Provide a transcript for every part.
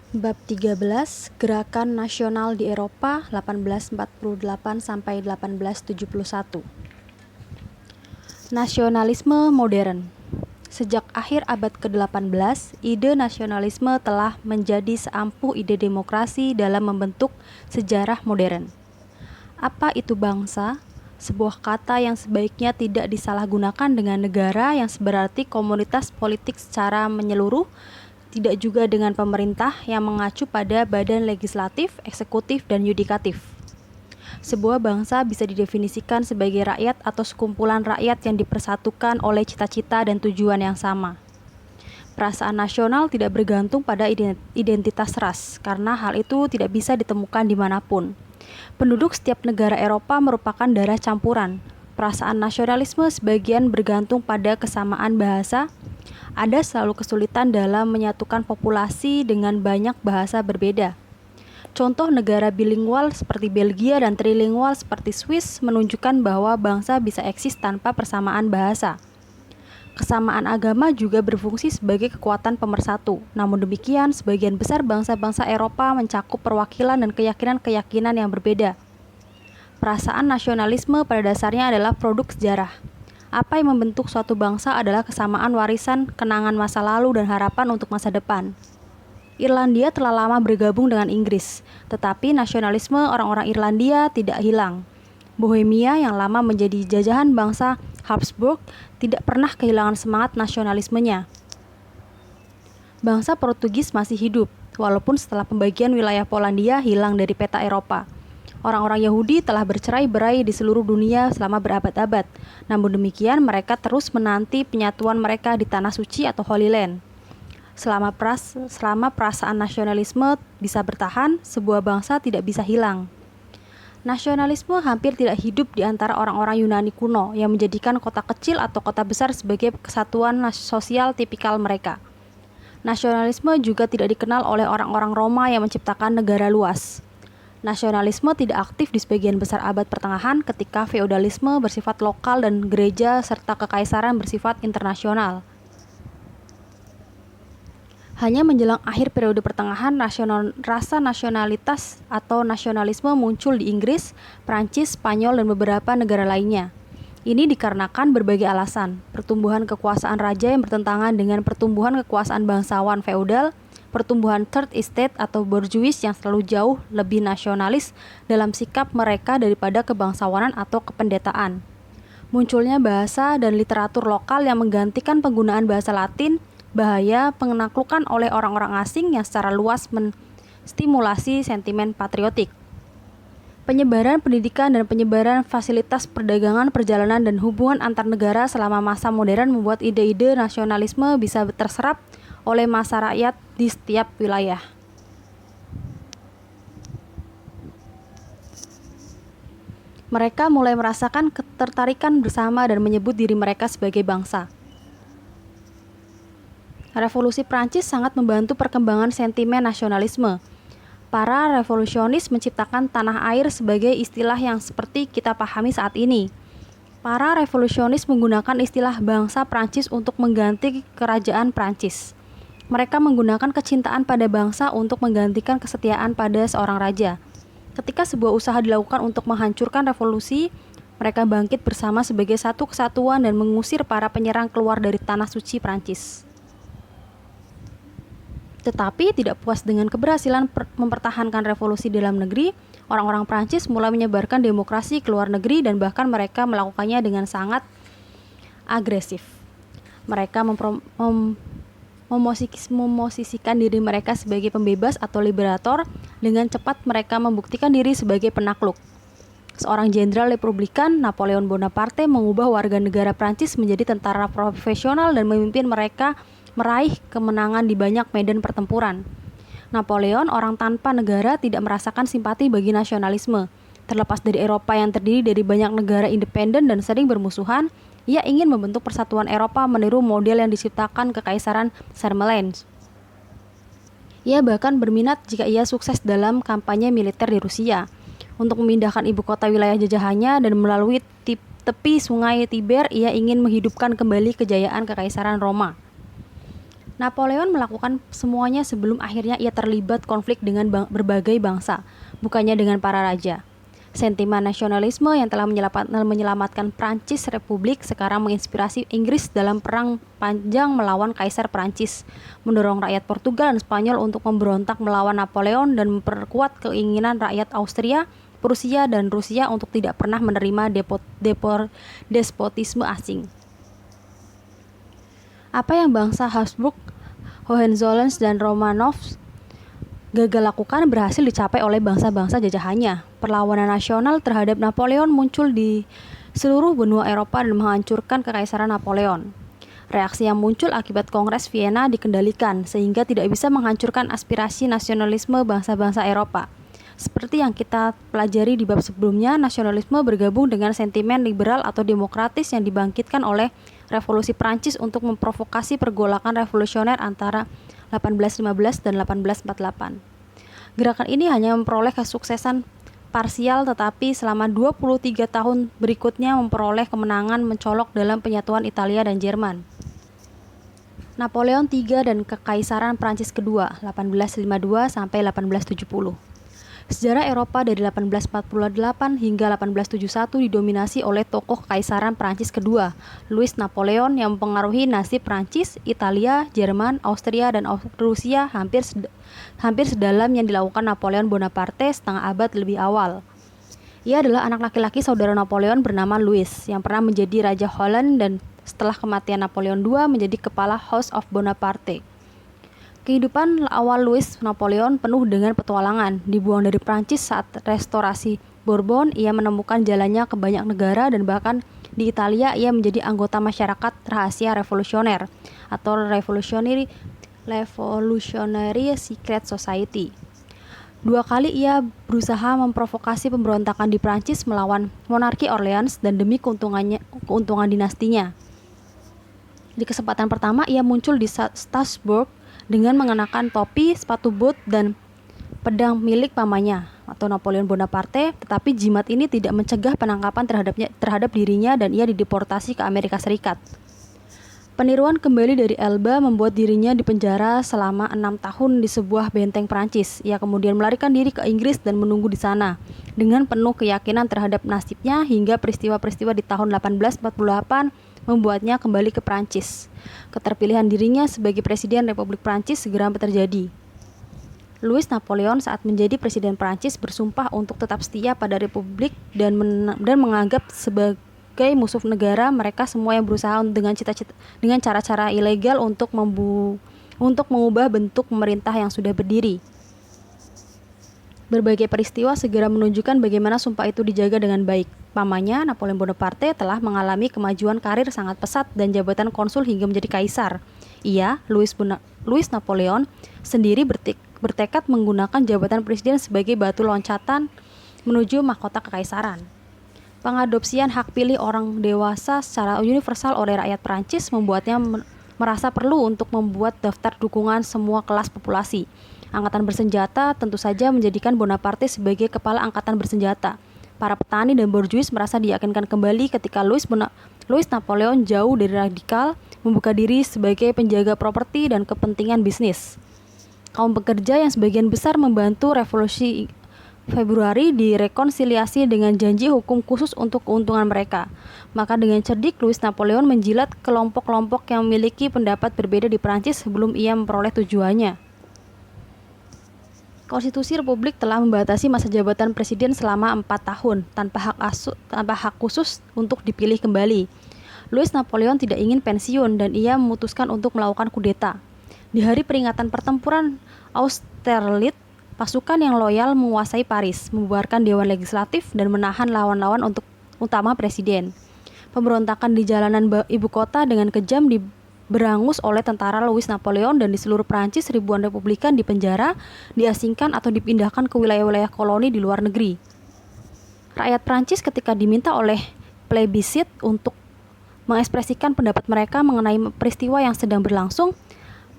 Bab 13, Gerakan Nasional di Eropa 1848-1871. Nasionalisme modern. Sejak akhir abad ke-18, ide nasionalisme telah menjadi seampuh ide demokrasi dalam membentuk sejarah modern. Apa itu bangsa? Sebuah kata yang sebaiknya tidak disalahgunakan dengan negara yang berarti komunitas politik secara menyeluruh, tidak juga dengan pemerintah yang mengacu pada badan legislatif, eksekutif, dan yudikatif. Sebuah bangsa bisa didefinisikan sebagai rakyat atau sekumpulan rakyat yang dipersatukan oleh cita-cita dan tujuan yang sama. Perasaan nasional tidak bergantung pada identitas ras, karena hal itu tidak bisa ditemukan dimanapun. Penduduk setiap negara Eropa merupakan darah campuran. Perasaan nasionalisme sebagian bergantung pada kesamaan bahasa. Ada selalu kesulitan dalam menyatukan populasi dengan banyak bahasa berbeda. Contoh negara bilingual seperti Belgia dan trilingual seperti Swiss menunjukkan bahwa bangsa bisa eksis tanpa persamaan bahasa. Kesamaan agama juga berfungsi sebagai kekuatan pemersatu. Namun demikian, sebagian besar bangsa-bangsa Eropa mencakup perwakilan dan keyakinan-keyakinan yang berbeda. Perasaan nasionalisme pada dasarnya adalah produk sejarah. Apa yang membentuk suatu bangsa adalah kesamaan warisan, kenangan masa lalu, dan harapan untuk masa depan. Irlandia telah lama bergabung dengan Inggris, tetapi nasionalisme orang-orang Irlandia tidak hilang. Bohemia yang lama menjadi jajahan bangsa Habsburg tidak pernah kehilangan semangat nasionalismenya. Bangsa Portugis masih hidup, walaupun setelah pembagian wilayah Polandia hilang dari peta Eropa. Orang-orang Yahudi telah bercerai-berai di seluruh dunia selama berabad-abad. Namun demikian, mereka terus menanti penyatuan mereka di Tanah Suci atau Holy Land. Selama perasaan nasionalisme bisa bertahan, sebuah bangsa tidak bisa hilang. Nasionalisme hampir tidak hidup di antara orang-orang Yunani kuno yang menjadikan kota kecil atau kota besar sebagai kesatuan sosial tipikal mereka. Nasionalisme juga tidak dikenal oleh orang-orang Roma yang menciptakan negara luas. Nasionalisme tidak aktif di sebagian besar abad pertengahan ketika feodalisme bersifat lokal dan gereja serta kekaisaran bersifat internasional. Hanya menjelang akhir periode pertengahan, rasa nasionalitas atau nasionalisme muncul di Inggris, Prancis, Spanyol, dan beberapa negara lainnya. Ini dikarenakan berbagai alasan: pertumbuhan kekuasaan raja yang bertentangan dengan pertumbuhan kekuasaan bangsawan feodal, pertumbuhan third estate atau bourgeois yang selalu jauh lebih nasionalis dalam sikap mereka daripada kebangsawanan atau kependetaan. Munculnya bahasa dan literatur lokal yang menggantikan penggunaan bahasa Latin, bahaya penaklukan oleh orang-orang asing yang secara luas menstimulasi sentimen patriotik. Penyebaran pendidikan dan penyebaran fasilitas perdagangan, perjalanan, dan hubungan antar negara selama masa modern membuat ide-ide nasionalisme bisa terserap oleh massa rakyat di setiap wilayah. Mereka mulai merasakan ketertarikan bersama dan menyebut diri mereka sebagai bangsa. Revolusi Prancis sangat membantu perkembangan sentimen nasionalisme. Para revolusionis menciptakan tanah air sebagai istilah yang seperti kita pahami saat ini. Para revolusionis menggunakan istilah bangsa Prancis untuk mengganti kerajaan Prancis. Mereka menggunakan kecintaan pada bangsa untuk menggantikan kesetiaan pada seorang raja. Ketika sebuah usaha dilakukan untuk menghancurkan revolusi, mereka bangkit bersama sebagai satu kesatuan dan mengusir para penyerang keluar dari tanah suci Prancis. Tetapi tidak puas dengan keberhasilan mempertahankan revolusi dalam negeri, orang-orang Prancis mulai menyebarkan demokrasi ke luar negeri dan bahkan mereka melakukannya dengan sangat agresif. Mereka memosisikan diri mereka sebagai pembebas atau liberator. Dengan cepat mereka membuktikan diri sebagai penakluk. Seorang jenderal Republikan, Napoleon Bonaparte, mengubah warga negara Prancis menjadi tentara profesional dan memimpin mereka meraih kemenangan di banyak medan pertempuran. Napoleon, orang tanpa negara, tidak merasakan simpati bagi nasionalisme. Terlepas dari Eropa yang terdiri dari banyak negara independen dan sering bermusuhan, ia ingin membentuk persatuan Eropa meniru model yang diciptakan Kekaisaran Charlemagne. Ia bahkan berminat jika ia sukses dalam kampanye militer di Rusia untuk memindahkan ibu kota wilayah jajahannya, dan melalui tepi sungai Tiber ia ingin menghidupkan kembali kejayaan Kekaisaran Roma. Napoleon melakukan semuanya sebelum akhirnya ia terlibat konflik dengan berbagai bangsa, bukannya dengan para raja. Sentimen nasionalisme yang telah menyelamatkan Prancis Republik sekarang menginspirasi Inggris dalam perang panjang melawan Kaisar Prancis, mendorong rakyat Portugal dan Spanyol untuk memberontak melawan Napoleon dan memperkuat keinginan rakyat Austria, Prusia, dan Rusia untuk tidak pernah menerima despotisme asing. Apa yang bangsa Habsburg, Hohenzollern, dan Romanov gagal lakukan berhasil dicapai oleh bangsa-bangsa jajahannya. Perlawanan nasional terhadap Napoleon muncul di seluruh benua Eropa dan menghancurkan kekaisaran Napoleon. Reaksi yang muncul akibat Kongres Vienna dikendalikan sehingga tidak bisa menghancurkan aspirasi nasionalisme bangsa-bangsa Eropa. Seperti yang kita pelajari di bab sebelumnya, nasionalisme bergabung dengan sentimen liberal atau demokratis yang dibangkitkan oleh Revolusi Prancis untuk memprovokasi pergolakan revolusioner antara 1815 dan 1848. Gerakan ini hanya memperoleh kesuksesan parsial, tetapi selama 23 tahun berikutnya memperoleh kemenangan mencolok dalam penyatuan Italia dan Jerman. Napoleon III dan Kekaisaran Prancis kedua 1852 sampai 1870. Sejarah Eropa dari 1848 hingga 1871 didominasi oleh tokoh Kekaisaran Prancis kedua, Louis Napoleon, yang mempengaruhi nasib Prancis, Italia, Jerman, Austria, dan Rusia hampir sedalam yang dilakukan Napoleon Bonaparte setengah abad lebih awal. Ia adalah anak laki-laki saudara Napoleon bernama Louis, yang pernah menjadi Raja Holland dan setelah kematian Napoleon II menjadi kepala House of Bonaparte. Kehidupan awal Louis Napoleon penuh dengan petualangan. Dibuang dari Prancis saat restorasi Bourbon, ia menemukan jalannya ke banyak negara dan bahkan di Italia ia menjadi anggota masyarakat rahasia revolusioner atau Revolutionary Secret Society. 2 kali ia berusaha memprovokasi pemberontakan di Prancis melawan monarki Orleans dan demi keuntungan dinastinya. Di kesempatan pertama ia muncul di Strasbourg dengan mengenakan topi, sepatu boot, dan pedang milik pamannya atau Napoleon Bonaparte, tetapi jimat ini tidak mencegah penangkapan terhadap dirinya dan ia dideportasi ke Amerika Serikat. Peniruan kembali dari Elba membuat dirinya dipenjara selama 6 tahun di sebuah benteng Prancis. Ia kemudian melarikan diri ke Inggris dan menunggu di sana dengan penuh keyakinan terhadap nasibnya hingga peristiwa-peristiwa di tahun 1848 membuatnya kembali ke Prancis. Keterpilihan dirinya sebagai Presiden Republik Prancis segera terjadi. Louis Napoleon saat menjadi Presiden Prancis bersumpah untuk tetap setia pada Republik dan menganggap sebagai musuh negara mereka semua yang berusaha dengan cara-cara ilegal untuk mengubah bentuk pemerintah yang sudah berdiri. Berbagai peristiwa segera menunjukkan bagaimana sumpah itu dijaga dengan baik. Pamannya, Napoleon Bonaparte, telah mengalami kemajuan karir sangat pesat dan jabatan konsul hingga menjadi kaisar. Ia, Louis Napoleon, sendiri bertekad menggunakan jabatan presiden sebagai batu loncatan menuju mahkota kekaisaran. Pengadopsian hak pilih orang dewasa secara universal oleh rakyat Prancis membuatnya merasa perlu untuk membuat daftar dukungan semua kelas populasi. Angkatan bersenjata tentu saja menjadikan Bonaparte sebagai kepala angkatan bersenjata. Para petani dan borjuis merasa diyakinkan kembali ketika Louis Napoleon jauh dari radikal, membuka diri sebagai penjaga properti dan kepentingan bisnis. Kaum pekerja yang sebagian besar membantu revolusi Februari direkonsiliasi dengan janji hukum khusus untuk keuntungan mereka. Maka dengan cerdik Louis Napoleon menjilat kelompok-kelompok yang memiliki pendapat berbeda di Prancis sebelum ia memperoleh tujuannya. Konstitusi Republik telah membatasi masa jabatan presiden selama 4 tahun tanpa hak khusus untuk dipilih kembali. Louis Napoleon tidak ingin pensiun dan ia memutuskan untuk melakukan kudeta. Di hari peringatan pertempuran Austerlitz, pasukan yang loyal menguasai Paris, membubarkan Dewan Legislatif dan menahan lawan-lawan utama presiden. Pemberontakan di jalanan ibu kota dengan kejam berangus oleh tentara Louis Napoleon dan di seluruh Prancis ribuan republikan dipenjara, diasingkan atau dipindahkan ke wilayah-wilayah koloni di luar negeri. Rakyat Prancis ketika diminta oleh plebisit untuk mengekspresikan pendapat mereka mengenai peristiwa yang sedang berlangsung,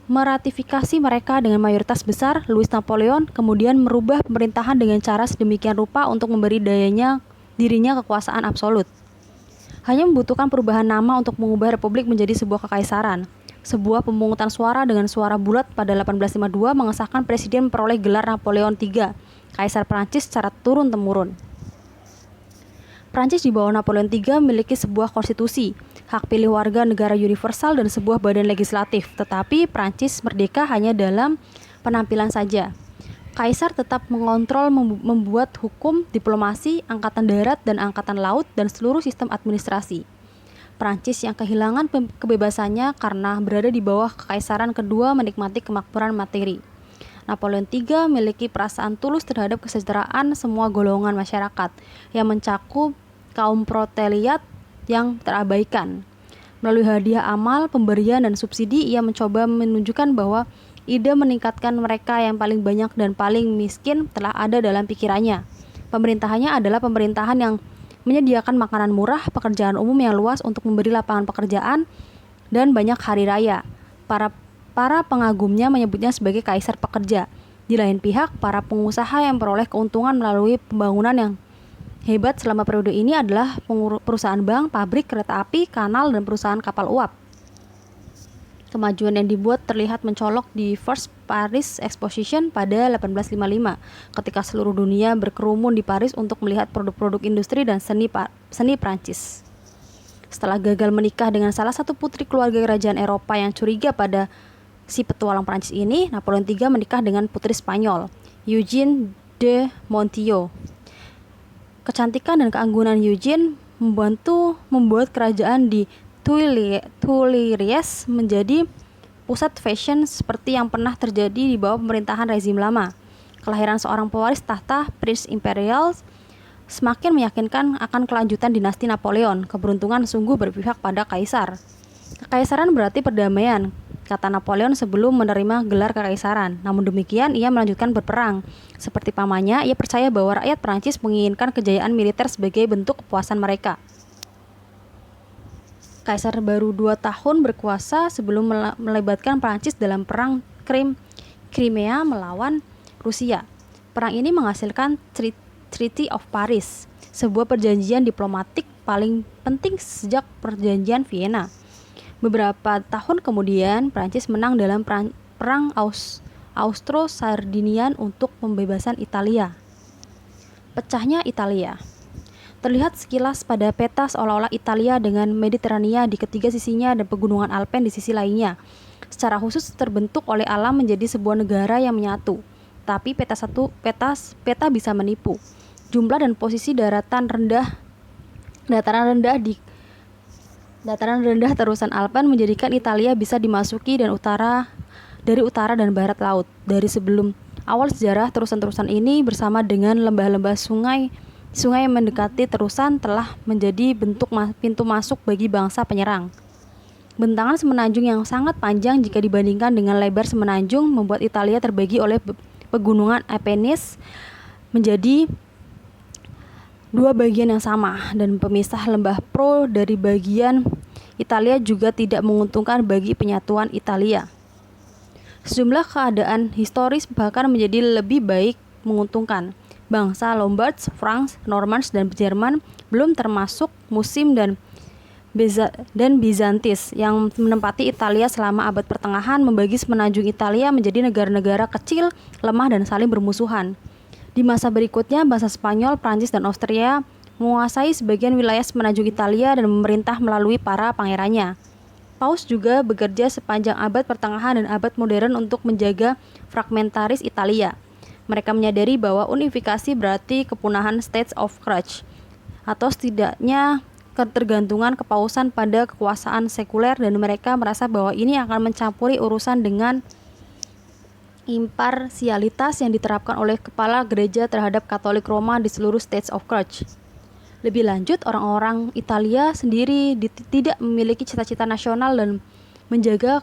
meratifikasi mereka dengan mayoritas besar. Louis Napoleon kemudian merubah pemerintahan dengan cara sedemikian rupa untuk memberi dirinya kekuasaan absolut. hanya membutuhkan perubahan nama untuk mengubah republik menjadi sebuah kekaisaran. Sebuah pemungutan suara dengan suara bulat pada 1852 mengesahkan presiden memperoleh gelar Napoleon III, Kaisar Prancis secara turun-temurun. Prancis di bawah Napoleon III memiliki sebuah konstitusi, hak pilih warga negara universal dan sebuah badan legislatif, tetapi Prancis merdeka hanya dalam penampilan saja. Kaisar tetap mengontrol membuat hukum, diplomasi, angkatan darat dan angkatan laut dan seluruh sistem administrasi. Prancis yang kehilangan kebebasannya karena berada di bawah kekaisaran kedua menikmati kemakmuran materi. Napoleon III memiliki perasaan tulus terhadap kesejahteraan semua golongan masyarakat yang mencakup kaum proletariat yang terabaikan. Melalui hadiah amal, pemberian, dan subsidi, ia mencoba menunjukkan bahwa ide meningkatkan mereka yang paling banyak dan paling miskin telah ada dalam pikirannya. Pemerintahannya adalah pemerintahan yang menyediakan makanan murah, pekerjaan umum yang luas untuk memberi lapangan pekerjaan, dan banyak hari raya. Para pengagumnya menyebutnya sebagai kaisar pekerja. Di lain pihak, para pengusaha yang memperoleh keuntungan melalui pembangunan yang hebat selama periode ini adalah perusahaan bank, pabrik, kereta api, kanal, dan perusahaan kapal uap. Kemajuan yang dibuat terlihat mencolok di First Paris Exposition pada 1855, ketika seluruh dunia berkerumun di Paris untuk melihat produk-produk industri dan seni Prancis. Setelah gagal menikah dengan salah satu putri keluarga kerajaan Eropa yang curiga pada si petualang Prancis ini, Napoleon III menikah dengan putri Spanyol, Eugenie de Montijo. Kecantikan dan keanggunan Eugenie membantu membuat kerajaan di Tuileries menjadi pusat fashion seperti yang pernah terjadi di bawah pemerintahan rezim lama. Kelahiran seorang pewaris tahta Prince Imperial semakin meyakinkan akan kelanjutan dinasti Napoleon. Keberuntungan sungguh berpihak pada kaisar. Kekaisaran berarti perdamaian, kata Napoleon sebelum menerima gelar kekaisaran. Namun demikian, ia melanjutkan berperang. Seperti pamannya, ia percaya bahwa rakyat Prancis menginginkan kejayaan militer sebagai bentuk kepuasan mereka. Kaisar baru 2 tahun berkuasa sebelum melibatkan Prancis dalam perang Crimea melawan Rusia. Perang ini menghasilkan Treaty of Paris, sebuah perjanjian diplomatik paling penting sejak perjanjian Vienna. Beberapa tahun kemudian, Prancis menang dalam perang Austro-Sardinian untuk pembebasan Italia. Pecahnya Italia. Terlihat sekilas pada peta seolah-olah Italia dengan Mediterania di ketiga sisinya dan pegunungan Alpen di sisi lainnya, secara khusus terbentuk oleh alam menjadi sebuah negara yang menyatu. Tapi peta bisa menipu. Jumlah dan posisi dataran rendah terusan Alpen menjadikan Italia bisa dimasuki dari utara dan barat laut. Dari sebelum awal sejarah, terusan-terusan ini bersama dengan lembah-lembah sungai yang mendekati terusan telah menjadi bentuk pintu masuk bagi bangsa penyerang. Bentangan semenanjung yang sangat panjang jika dibandingkan dengan lebar semenanjung membuat Italia terbagi oleh pegunungan Apennines menjadi 2 bagian yang sama, dan pemisah lembah Po dari bagian Italia juga tidak menguntungkan bagi penyatuan Italia. Sejumlah keadaan historis bahkan menjadi lebih baik menguntungkan. Bangsa Lombards, Franks, Normans, dan Jerman belum termasuk Muslim dan Bizantis yang menempati Italia selama abad pertengahan membagi semenanjung Italia menjadi negara-negara kecil, lemah, dan saling bermusuhan. Di masa berikutnya, bangsa Spanyol, Prancis, dan Austria menguasai sebagian wilayah semenanjung Italia dan memerintah melalui para pangerannya. Paus juga bekerja sepanjang abad pertengahan dan abad modern untuk menjaga fragmentaris Italia. Mereka menyadari bahwa unifikasi berarti kepunahan States of Church, atau setidaknya ketergantungan kepausan pada kekuasaan sekuler, dan mereka merasa bahwa ini akan mencampuri urusan dengan imparsialitas yang diterapkan oleh kepala gereja terhadap Katolik Roma di seluruh States of Church. Lebih lanjut, orang-orang Italia sendiri tidak memiliki cita-cita nasional dan menjaga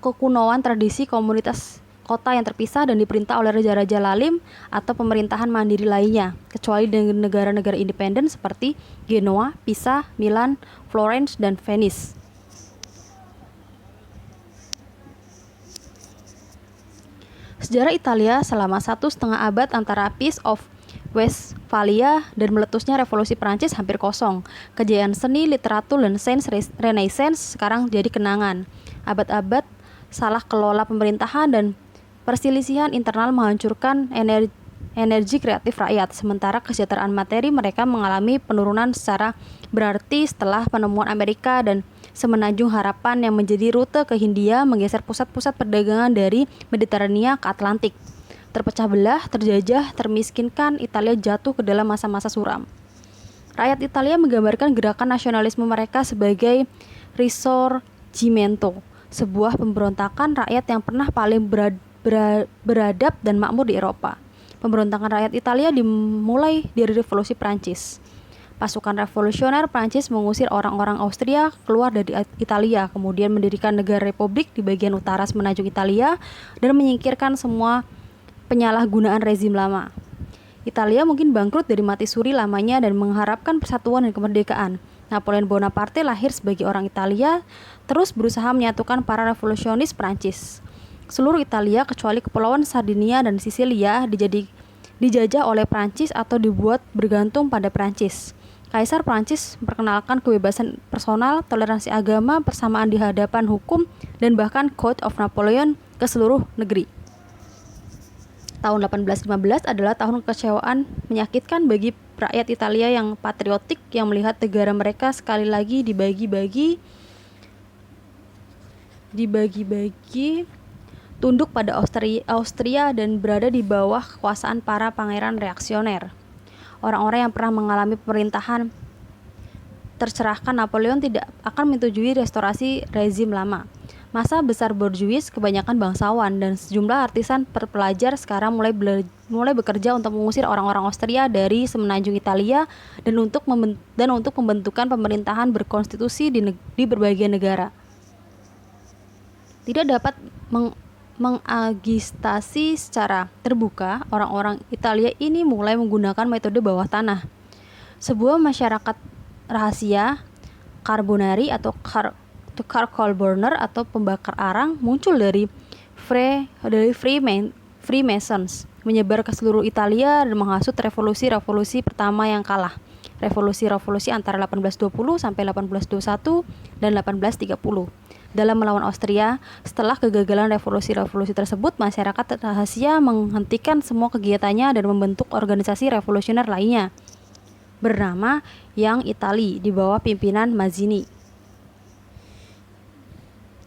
kekunoan tradisi komunitas kota yang terpisah dan diperintah oleh raja-raja lalim atau pemerintahan mandiri lainnya, kecuali dengan negara-negara independen seperti Genoa, Pisa, Milan, Florence, dan Venice. Sejarah Italia selama 1,5 abad antara Peace of Westphalia dan meletusnya revolusi Prancis hampir kosong. Kejayaan seni, literatur, dan sains Renaissance sekarang jadi kenangan. Abad-abad salah kelola pemerintahan dan perselisihan internal menghancurkan energi kreatif rakyat, sementara kesejahteraan materi mereka mengalami penurunan secara berarti setelah penemuan Amerika dan Semenanjung Harapan yang menjadi rute ke Hindia menggeser pusat-pusat perdagangan dari Mediterania ke Atlantik. Terpecah belah, terjajah, termiskinkan, Italia jatuh ke dalam masa-masa suram. Rakyat Italia menggambarkan gerakan nasionalisme mereka sebagai Risorgimento, sebuah pemberontakan rakyat yang pernah paling beradab dan makmur di Eropa. Pemberontakan rakyat Italia dimulai dari Revolusi Prancis. Pasukan revolusioner Prancis mengusir orang-orang Austria keluar dari Italia, kemudian mendirikan negara republik di bagian utara semenanjung Italia dan menyingkirkan semua penyalahgunaan rezim lama. Italia mungkin bangkrut dari mati suri lamanya dan mengharapkan persatuan dan kemerdekaan. Napoleon Bonaparte lahir sebagai orang Italia, terus berusaha menyatukan para revolusionis Prancis. Seluruh Italia kecuali kepulauan Sardinia dan Sisilia dijajah oleh Prancis atau dibuat bergantung pada Prancis. Kaisar Prancis memperkenalkan kebebasan personal, toleransi agama, persamaan di hadapan hukum, dan bahkan Code of Napoleon ke seluruh negeri. Tahun 1815 adalah tahun kekecewaan menyakitkan bagi rakyat Italia yang patriotik yang melihat negara mereka sekali lagi dibagi-bagi tunduk pada Austria dan berada di bawah kekuasaan para pangeran reaksioner. Orang-orang yang pernah mengalami pemerintahan tercerahkan Napoleon tidak akan menyetujui restorasi rezim lama. Masa besar borjuis, kebanyakan bangsawan, dan sejumlah artisan pelajar sekarang mulai bekerja untuk mengusir orang-orang Austria dari semenanjung Italia dan untuk pembentukan pemerintahan berkonstitusi di berbagai negara. Tidak dapat mengagitasi secara terbuka, orang-orang Italia ini mulai menggunakan metode bawah tanah. Sebuah masyarakat rahasia, Carbonari atau charcoal burner atau pembakar arang muncul dari Freemasons, menyebar ke seluruh Italia dan menghasut revolusi pertama yang kalah. Revolusi antara 1820 sampai 1821 dan 1830. Dalam melawan Austria, setelah kegagalan revolusi tersebut, masyarakat rahasia menghentikan semua kegiatannya dan membentuk organisasi revolusioner lainnya bernama Young Italy di bawah pimpinan Mazzini.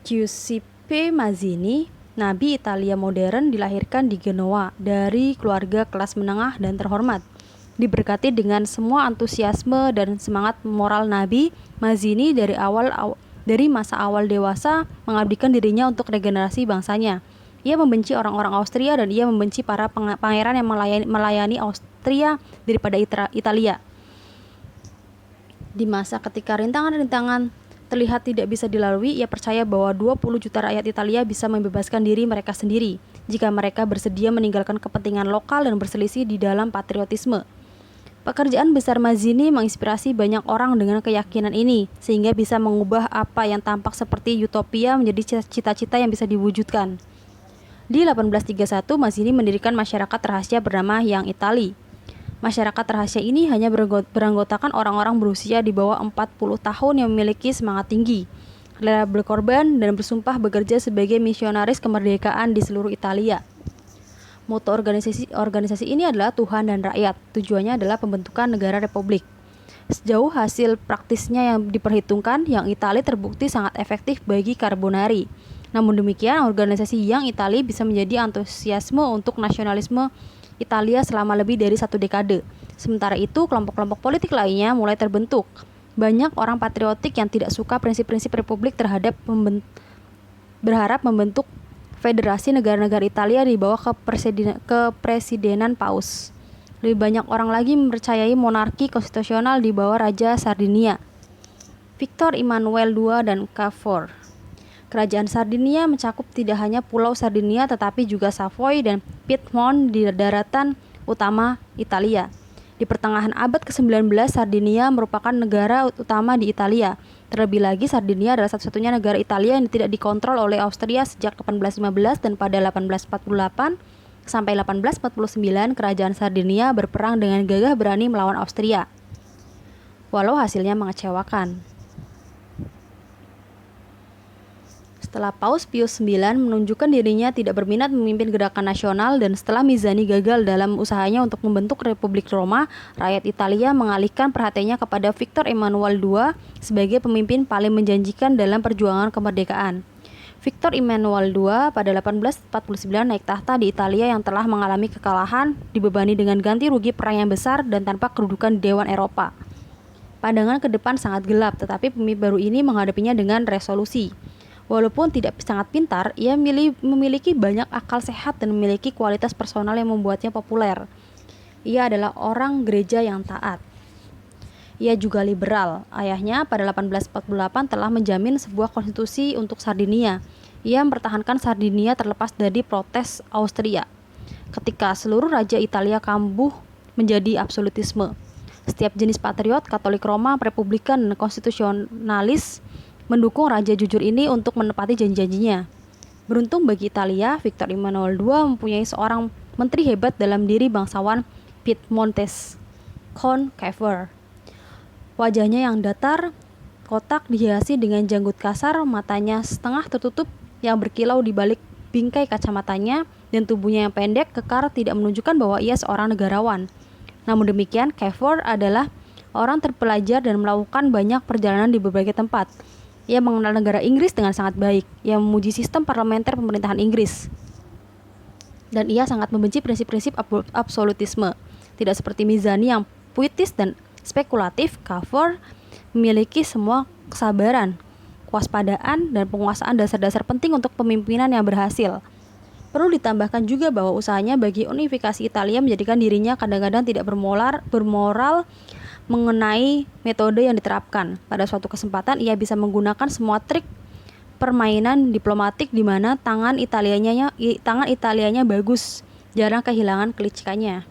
Giuseppe Mazzini, nabi Italia modern, dilahirkan di Genoa dari keluarga kelas menengah dan terhormat. Diberkati dengan semua antusiasme dan semangat moral nabi, Mazzini dari masa awal dewasa mengabdikan dirinya untuk regenerasi bangsanya. Ia membenci orang-orang Austria dan ia membenci para pangeran yang melayani Austria daripada Italia. Di masa ketika rintangan-rintangan terlihat tidak bisa dilalui, ia percaya bahwa 20 juta rakyat Italia bisa membebaskan diri mereka sendiri jika mereka bersedia meninggalkan kepentingan lokal dan berselisih di dalam patriotisme. Pekerjaan besar Mazzini menginspirasi banyak orang dengan keyakinan ini, sehingga bisa mengubah apa yang tampak seperti utopia menjadi cita-cita yang bisa diwujudkan. Di 1831, Mazzini mendirikan masyarakat rahasia bernama Young Italy. Masyarakat rahasia ini hanya beranggotakan orang-orang berusia di bawah 40 tahun yang memiliki semangat tinggi, rela berkorban dan bersumpah bekerja sebagai misionaris kemerdekaan di seluruh Italia. Moto organisasi ini adalah Tuhan dan rakyat. Tujuannya adalah pembentukan negara republik. Sejauh hasil praktisnya yang diperhitungkan, Young Italy terbukti sangat efektif bagi Carbonari. Namun demikian, organisasi Young Italy bisa menjadi antusiasme untuk nasionalisme Italia selama lebih dari 1 dekade. Sementara itu, kelompok-kelompok politik lainnya mulai terbentuk. Banyak orang patriotik yang tidak suka prinsip-prinsip republik berharap membentuk federasi negara-negara Italia di bawah kepresidenan Paus. Lebih banyak orang lagi mempercayai monarki konstitusional di bawah Raja Sardinia, Victor Emmanuel II dan Cavour. Kerajaan Sardinia mencakup tidak hanya Pulau Sardinia tetapi juga Savoy dan Piedmont di daratan utama Italia. Di pertengahan abad ke-19, Sardinia merupakan negara utama di Italia. Terlebih lagi, Sardinia adalah satu-satunya negara Italia yang tidak dikontrol oleh Austria sejak 1815 dan pada 1848, Sampai 1849, kerajaan Sardinia berperang dengan gagah berani melawan Austria, walau hasilnya mengecewakan. Setelah Paus Pius IX menunjukkan dirinya tidak berminat memimpin gerakan nasional dan setelah Mizani gagal dalam usahanya untuk membentuk Republik Roma, rakyat Italia mengalihkan perhatiannya kepada Victor Emmanuel II sebagai pemimpin paling menjanjikan dalam perjuangan kemerdekaan. Victor Emmanuel II pada 1849 naik tahta di Italia yang telah mengalami kekalahan, dibebani dengan ganti rugi perang yang besar dan tanpa kedudukan di Dewan Eropa. Pandangan ke depan sangat gelap, tetapi pemimpin baru ini menghadapinya dengan resolusi. Walaupun tidak sangat pintar, ia memiliki banyak akal sehat dan memiliki kualitas personal yang membuatnya populer. Ia adalah orang gereja yang taat. Ia juga liberal. Ayahnya pada 1848 telah menjamin sebuah konstitusi untuk Sardinia. Ia mempertahankan Sardinia terlepas dari protes Austria. Ketika seluruh raja Italia kambuh menjadi absolutisme. Setiap jenis patriot, Katolik Roma, Republikan, dan konstitusionalis mendukung raja jujur ini untuk menepati janji-janjinya. Beruntung bagi Italia, Victor Emmanuel II mempunyai seorang menteri hebat dalam diri bangsawan Piedmontese, Count Cavour. Wajahnya yang datar, kotak dihiasi dengan janggut kasar, matanya setengah tertutup yang berkilau di balik bingkai kacamatanya, dan tubuhnya yang pendek, kekar tidak menunjukkan bahwa ia seorang negarawan. Namun demikian, Cavour adalah orang terpelajar dan melakukan banyak perjalanan di berbagai tempat. Ia mengenal negara Inggris dengan sangat baik. Ia memuji sistem parlementer pemerintahan Inggris. Dan ia sangat membenci prinsip-prinsip absolutisme. Tidak seperti Mizani yang puitis dan spekulatif, Cavour memiliki semua kesabaran, kewaspadaan, dan penguasaan dasar-dasar penting untuk pemimpinan yang berhasil. Perlu ditambahkan juga bahwa usahanya bagi unifikasi Italia menjadikan dirinya kadang-kadang tidak bermoral mengenai metode yang diterapkan. Pada suatu kesempatan ia bisa menggunakan semua trik permainan diplomatik di mana tangan Italianya bagus, jarang kehilangan kelicikannya.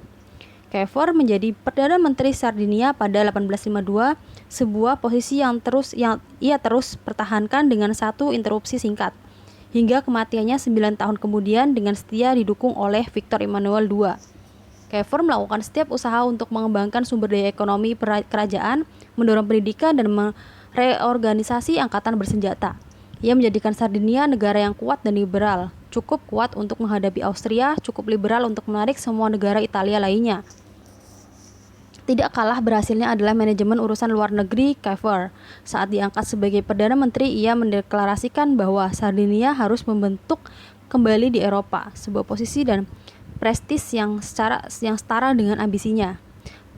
Cavour menjadi Perdana Menteri Sardinia pada 1852, sebuah posisi yang ia terus pertahankan dengan satu interupsi singkat, hingga kematiannya 9 tahun kemudian dengan setia didukung oleh Victor Emmanuel II. Cavour melakukan setiap usaha untuk mengembangkan sumber daya ekonomi kerajaan, mendorong pendidikan, dan mereorganisasi angkatan bersenjata. Ia menjadikan Sardinia negara yang kuat dan liberal, cukup kuat untuk menghadapi Austria, cukup liberal untuk menarik semua negara Italia lainnya. Tidak kalah berhasilnya adalah manajemen urusan luar negeri Cavour. Saat diangkat sebagai Perdana Menteri, ia mendeklarasikan bahwa Sardinia harus membentuk kembali di Eropa, sebuah posisi dan prestis yang setara dengan ambisinya.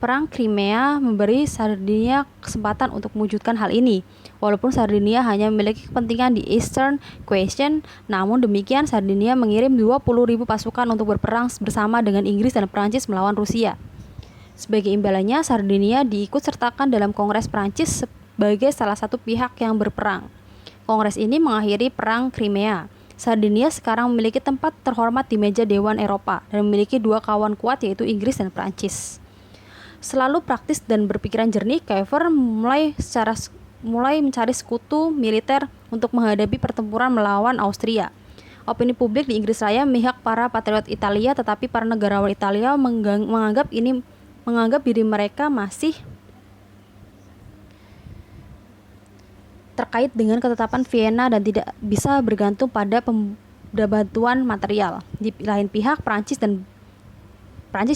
Perang Crimea memberi Sardinia kesempatan untuk mewujudkan hal ini. Walaupun Sardinia hanya memiliki kepentingan di Eastern Question, namun demikian Sardinia mengirim 20.000 pasukan untuk berperang bersama dengan Inggris dan Prancis melawan Rusia. Sebagai imbalannya, Sardinia diikut-sertakan dalam Kongres Prancis sebagai salah satu pihak yang berperang. Kongres ini mengakhiri Perang Crimea. Sardinia sekarang memiliki tempat terhormat di meja Dewan Eropa dan memiliki dua kawan kuat yaitu Inggris dan Prancis. Selalu praktis dan berpikiran jernih, Cavour mulai mencari sekutu militer untuk menghadapi pertempuran melawan Austria. Opini publik di Inggris Raya memihak para patriot Italia, tetapi para negarawan Italia menganggap diri mereka masih terkait dengan ketetapan Vienna dan tidak bisa bergantung pada bantuan material. Di lain pihak, Prancis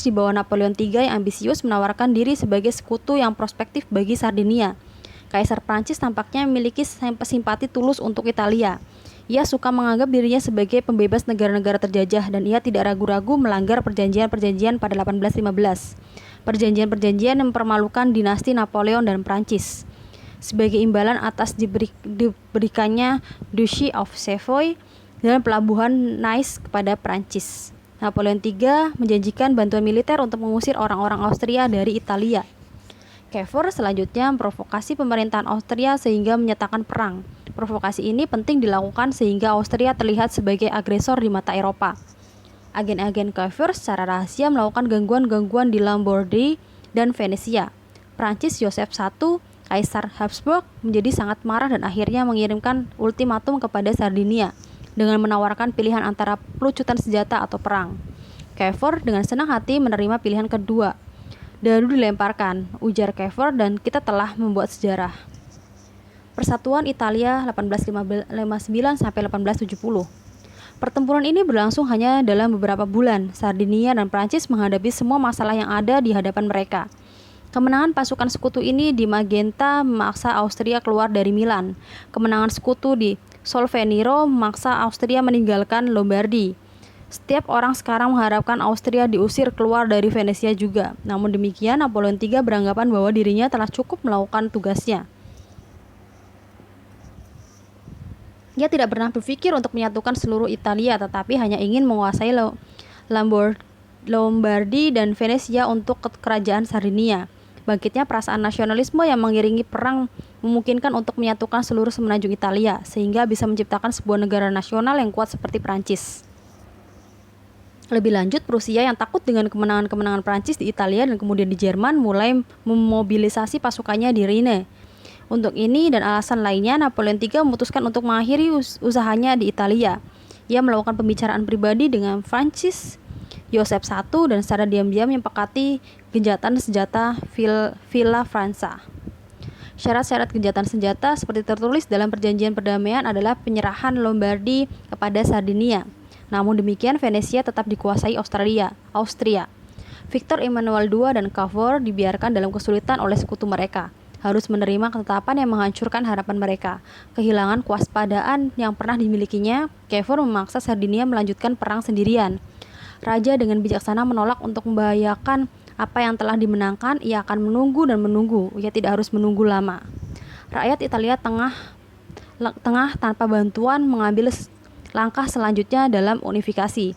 di bawah Napoleon III yang ambisius menawarkan diri sebagai sekutu yang prospektif bagi Sardinia. Kaisar Prancis tampaknya memiliki simpati tulus untuk Italia. Ia suka menganggap dirinya sebagai pembebas negara-negara terjajah dan ia tidak ragu-ragu melanggar perjanjian-perjanjian pada 1815. Perjanjian-perjanjian yang mempermalukan dinasti Napoleon dan Prancis. Sebagai imbalan atas diberikannya Duchy of Savoy dan pelabuhan Nice kepada Prancis, Napoleon III menjanjikan bantuan militer untuk mengusir orang-orang Austria dari Italia. Cavour selanjutnya memprovokasi pemerintahan Austria sehingga menyatakan perang. Provokasi ini penting dilakukan sehingga Austria terlihat sebagai agresor di mata Eropa. Agen-agen Cavour secara rahasia melakukan gangguan-gangguan di Lombardy dan Venesia. Prancis Joseph I, Kaisar Habsburg, menjadi sangat marah dan akhirnya mengirimkan ultimatum kepada Sardinia dengan menawarkan pilihan antara pelucutan senjata atau perang. Cavour dengan senang hati menerima pilihan kedua. Dadu dilemparkan, ujar Cavour, dan kita telah membuat sejarah. Persatuan Italia 1859 sampai 1870. Pertempuran ini berlangsung hanya dalam beberapa bulan. Sardinia dan Prancis menghadapi semua masalah yang ada di hadapan mereka. Kemenangan pasukan sekutu ini di Magenta memaksa Austria keluar dari Milan. Kemenangan sekutu di Solferino memaksa Austria meninggalkan Lombardi. Setiap orang sekarang mengharapkan Austria diusir keluar dari Venesia juga. Namun demikian, Napoleon III beranggapan bahwa dirinya telah cukup melakukan tugasnya. Ia tidak pernah berpikir untuk menyatukan seluruh Italia, tetapi hanya ingin menguasai Lombardi dan Venesia untuk kerajaan Sardinia. Bangkitnya perasaan nasionalisme yang mengiringi perang memungkinkan untuk menyatukan seluruh semenanjung Italia, sehingga bisa menciptakan sebuah negara nasional yang kuat seperti Prancis. Lebih lanjut, Prusia yang takut dengan kemenangan-kemenangan Prancis di Italia dan kemudian di Jerman mulai memobilisasi pasukannya di Rhine. Untuk ini dan alasan lainnya, Napoleon III memutuskan untuk mengakhiri usahanya di Italia. Ia melakukan pembicaraan pribadi dengan Francis Joseph I dan secara diam-diam menyepakati gencatan senjata Villa Franca. Syarat-syarat gencatan senjata seperti tertulis dalam perjanjian perdamaian adalah penyerahan Lombardi kepada Sardinia. Namun demikian, Venesia tetap dikuasai Austria. Victor Emmanuel II dan Cavour dibiarkan dalam kesulitan oleh sekutu mereka, harus menerima ketetapan yang menghancurkan harapan mereka. Kehilangan kewaspadaan yang pernah dimilikinya, Cavour memaksa Sardinia melanjutkan perang sendirian. Raja dengan bijaksana menolak untuk membahayakan apa yang telah dimenangkan. Ia akan menunggu dan menunggu. Ia tidak harus menunggu lama. Rakyat Italia tengah tanpa bantuan mengambil langkah selanjutnya dalam unifikasi.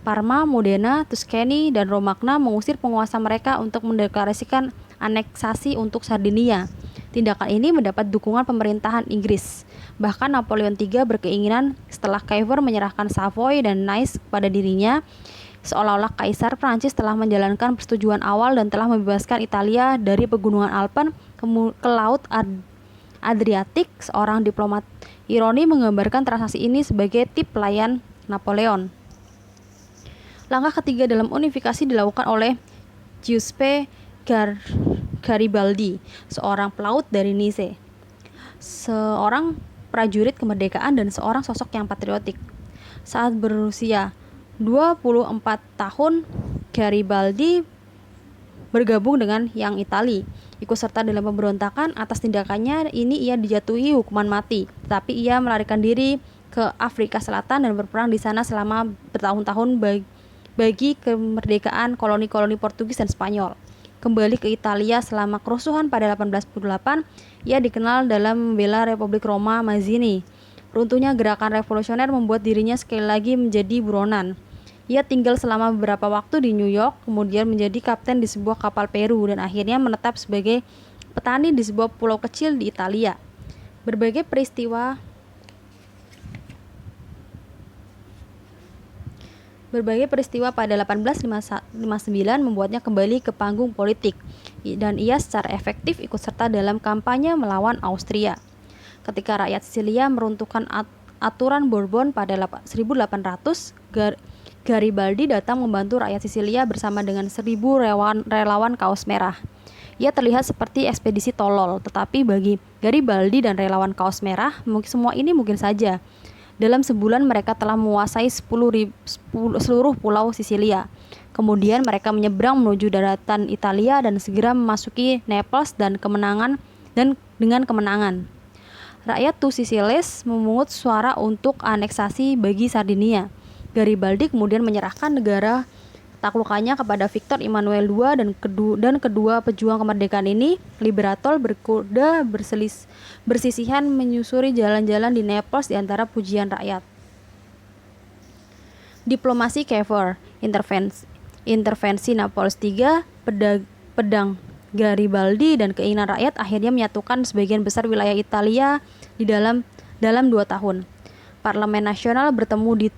Parma, Modena, Tuscany, dan Romagna mengusir penguasa mereka untuk mendeklarasikan aneksasi untuk Sardinia. Tindakan ini mendapat dukungan pemerintahan Inggris. Bahkan Napoleon III berkeinginan setelah Cavour menyerahkan Savoy dan Nice kepada dirinya, seolah-olah Kaisar Prancis telah menjalankan persetujuan awal dan telah membebaskan Italia dari pegunungan Alpen ke Laut Adriatik. Seorang diplomat ironi menggambarkan transaksi ini sebagai tip pelayan Napoleon. Langkah ketiga dalam unifikasi dilakukan oleh Giuseppe Garibaldi, seorang pelaut dari Nice, seorang prajurit kemerdekaan dan seorang sosok yang patriotik. Saat berusia 24 tahun, Garibaldi bergabung dengan Yang Itali, ikut serta dalam pemberontakan. Atas tindakannya ini ia dijatuhi hukuman mati, tetapi ia melarikan diri ke Afrika Selatan dan berperang di sana selama bertahun-tahun bagi kemerdekaan koloni-koloni Portugis dan Spanyol. Kembali ke Italia selama kerusuhan pada 1848, ia dikenal dalam membela Republik Roma Mazzini. Runtuhnya gerakan revolusioner membuat dirinya sekali lagi menjadi buronan. Ia tinggal selama beberapa waktu di New York, kemudian menjadi kapten di sebuah kapal Peru dan akhirnya menetap sebagai petani di sebuah pulau kecil di Italia. Berbagai peristiwa pada 1859 membuatnya kembali ke panggung politik, dan ia secara efektif ikut serta dalam kampanye melawan Austria. Ketika rakyat Sisilia meruntuhkan aturan Bourbon pada 1800, Garibaldi datang membantu rakyat Sisilia bersama dengan 1.000 relawan Kaos Merah. Ia terlihat seperti ekspedisi tolol, tetapi bagi Garibaldi dan relawan Kaos Merah, semua ini mungkin saja. Dalam sebulan mereka telah menguasai seluruh pulau Sisilia. Kemudian mereka menyeberang menuju daratan Italia dan segera memasuki Naples dengan kemenangan. Rakyat Tusiles memungut suara untuk aneksasi bagi Sardinia. Garibaldi kemudian menyerahkan negara taklukannya kepada Victor Emmanuel II dan kedua pejuang kemerdekaan ini, Liberator, berkuda bersisihan menyusuri jalan-jalan di Naples di antara pujian rakyat. Diplomasi Cavour, intervensi Napoleon III, pedang Garibaldi dan keinginan rakyat akhirnya menyatukan sebagian besar wilayah Italia di dalam 2 tahun. Parlemen Nasional bertemu di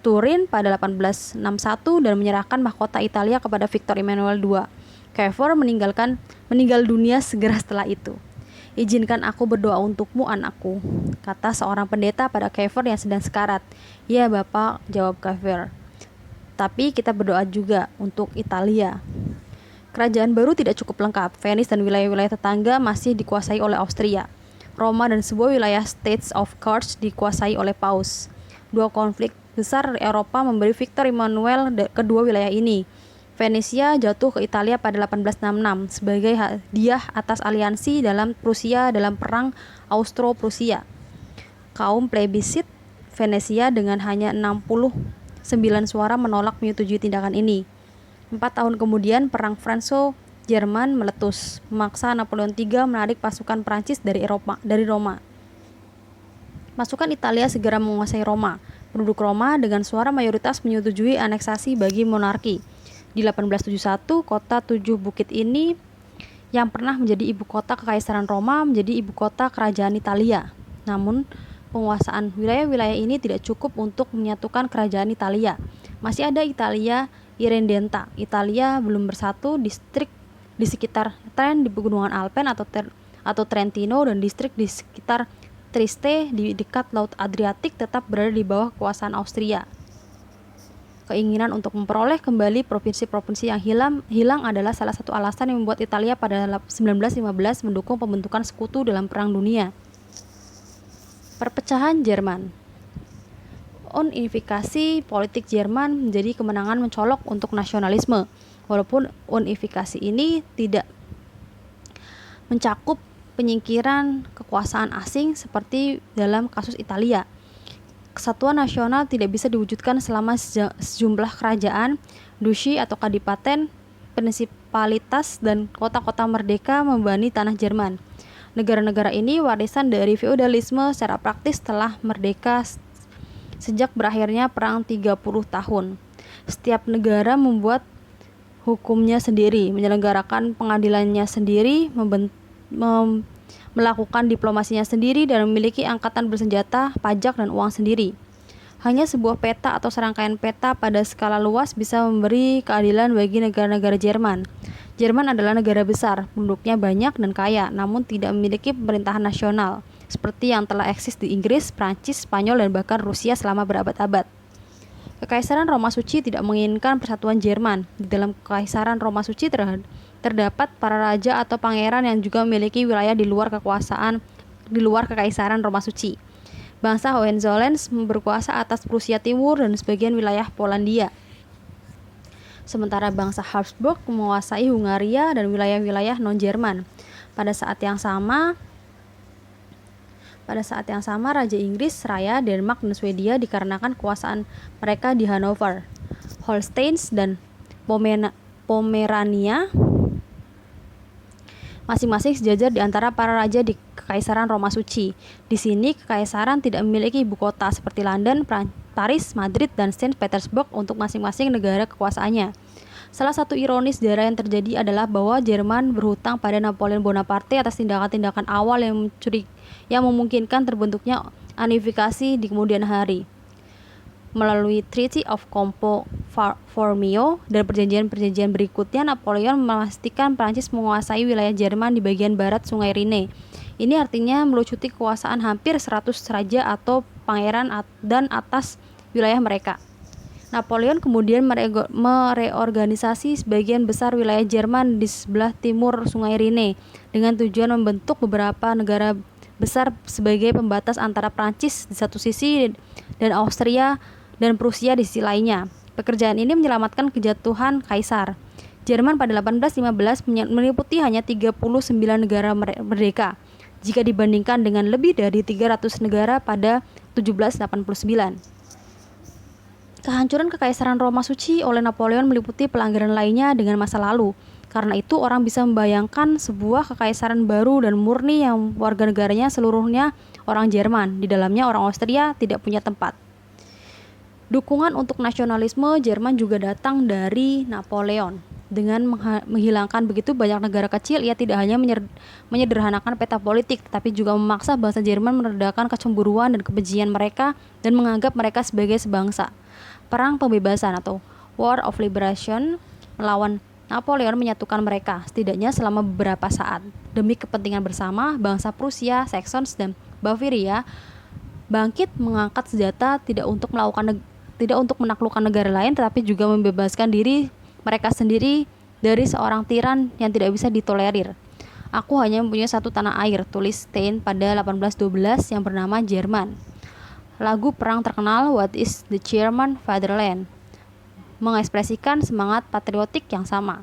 Turin pada 1861 dan menyerahkan mahkota Italia kepada Victor Emmanuel II. Cavour meninggal dunia segera setelah itu. "Izinkan aku berdoa untukmu, anakku," kata seorang pendeta pada Cavour yang sedang sekarat. "Ya, Bapak," jawab Cavour. Tetapi kita berdoa juga untuk Italia. Kerajaan baru tidak cukup lengkap. Venice dan wilayah-wilayah tetangga masih dikuasai oleh Austria. Roma dan sebuah wilayah States of Cards dikuasai oleh Paus. Dua konflik besar Eropa memberi Victor Emmanuel kedua wilayah ini. Venesia jatuh ke Italia pada 1866 sebagai hadiah atas aliansi dalam Prusia dalam Perang Austro-Prusia. Kaum plebisit Venesia dengan hanya 69 suara menolak menyetujui tindakan ini. 4 tahun kemudian, Perang Franco-Jerman meletus, memaksa Napoleon III menarik pasukan Prancis dari Roma. Pasukan Italia segera menguasai Roma. Penduduk Roma dengan suara mayoritas menyetujui aneksasi bagi monarki. Di 1871, kota Tujuh Bukit ini yang pernah menjadi ibu kota Kekaisaran Roma menjadi ibu kota kerajaan Italia. Namun, penguasaan wilayah-wilayah ini tidak cukup untuk menyatukan kerajaan Italia. Masih ada Italia Irredenta. Italia belum bersatu. Distrik di sekitar Trent di pegunungan Alpen atau Trentino dan distrik di sekitar Trieste di dekat Laut Adriatik tetap berada di bawah kekuasaan Austria. Keinginan untuk memperoleh kembali provinsi-provinsi yang hilang adalah salah satu alasan yang membuat Italia pada 1915 mendukung pembentukan sekutu dalam Perang Dunia. Perpecahan Jerman. Unifikasi politik Jerman menjadi kemenangan mencolok untuk nasionalisme, walaupun unifikasi ini tidak mencakup penyingkiran kekuasaan asing seperti dalam kasus Italia. Kesatuan nasional tidak bisa diwujudkan selama sejumlah kerajaan, duchy atau kadipaten, prinsipalitas, dan kota-kota merdeka membebani tanah Jerman. Negara-negara ini warisan dari feodalisme secara praktis telah merdeka sejak berakhirnya perang 30 tahun. Setiap negara membuat hukumnya sendiri, menyelenggarakan pengadilannya sendiri, melakukan diplomasinya sendiri, dan memiliki angkatan bersenjata, pajak, dan uang sendiri. Hanya sebuah peta atau serangkaian peta pada skala luas bisa memberi keadilan bagi negara-negara Jerman. Jerman adalah negara besar, penduduknya banyak dan kaya, namun tidak memiliki pemerintahan nasional, seperti yang telah eksis di Inggris, Prancis, Spanyol, dan bahkan Rusia selama berabad-abad. Kekaisaran Roma Suci tidak menginginkan persatuan Jerman. Di dalam Kekaisaran Roma Suci terdapat para raja atau pangeran yang juga memiliki wilayah di luar Kekaisaran Roma Suci. Bangsa Hohenzollern berkuasa atas Prusia Timur dan sebagian wilayah Polandia. Sementara bangsa Habsburg menguasai Hungaria dan wilayah-wilayah non-Jerman. Pada saat yang sama, Raja Inggris, Raya, Denmark, dan Swedia dikarenakan kekuasaan mereka di Hanover, Holstein, dan Pomerania masing-masing sejajar di antara para raja di Kekaisaran Roma Suci. Di sini, kekaisaran tidak memiliki ibu kota seperti London, Paris, Madrid, dan Saint Petersburg untuk masing-masing negara kekuasaannya. Salah satu ironis sejarah yang terjadi adalah bahwa Jerman berhutang pada Napoleon Bonaparte atas tindakan-tindakan awal yang memungkinkan terbentuknya unifikasi di kemudian hari. Melalui Treaty of Campo Formio dan perjanjian-perjanjian berikutnya, Napoleon memastikan Prancis menguasai wilayah Jerman di bagian barat Sungai Rhine. Ini artinya melucuti kekuasaan hampir 100 raja atau pangeran dan atas wilayah mereka. Napoleon kemudian mereorganisasi sebagian besar wilayah Jerman di sebelah timur Sungai Rhine dengan tujuan membentuk beberapa negara besar sebagai pembatas antara Prancis di satu sisi dan Austria dan Prusia di sisi lainnya. Pekerjaan ini menyelamatkan kejatuhan kaisar. Jerman pada 1815 meliputi hanya 39 negara merdeka jika dibandingkan dengan lebih dari 300 negara pada 1789. Kehancuran Kekaisaran Roma Suci oleh Napoleon meliputi pelanggaran lainnya dengan masa lalu. Karena itu, orang bisa membayangkan sebuah kekaisaran baru dan murni yang warga negaranya seluruhnya orang Jerman. Di dalamnya orang Austria tidak punya tempat. Dukungan untuk nasionalisme Jerman juga datang dari Napoleon. Dengan menghilangkan begitu banyak negara kecil, ia tidak hanya menyederhanakan peta politik, tetapi juga memaksa bangsa Jerman meredakan kecemburuan dan kebencian mereka dan menganggap mereka sebagai sebangsa. Perang pembebasan atau War of Liberation melawan Napoleon menyatukan mereka, setidaknya selama beberapa saat. Demi kepentingan bersama, bangsa Prusia, Saxons, dan Bavaria bangkit mengangkat senjata tidak untuk melakukan tidak untuk menaklukkan negara lain, tetapi juga membebaskan diri mereka sendiri dari seorang tiran yang tidak bisa ditolerir. Aku hanya mempunyai satu tanah air, tulis Stein pada 1812 yang bernama Jerman. Lagu perang terkenal What is the German Fatherland mengekspresikan semangat patriotik yang sama.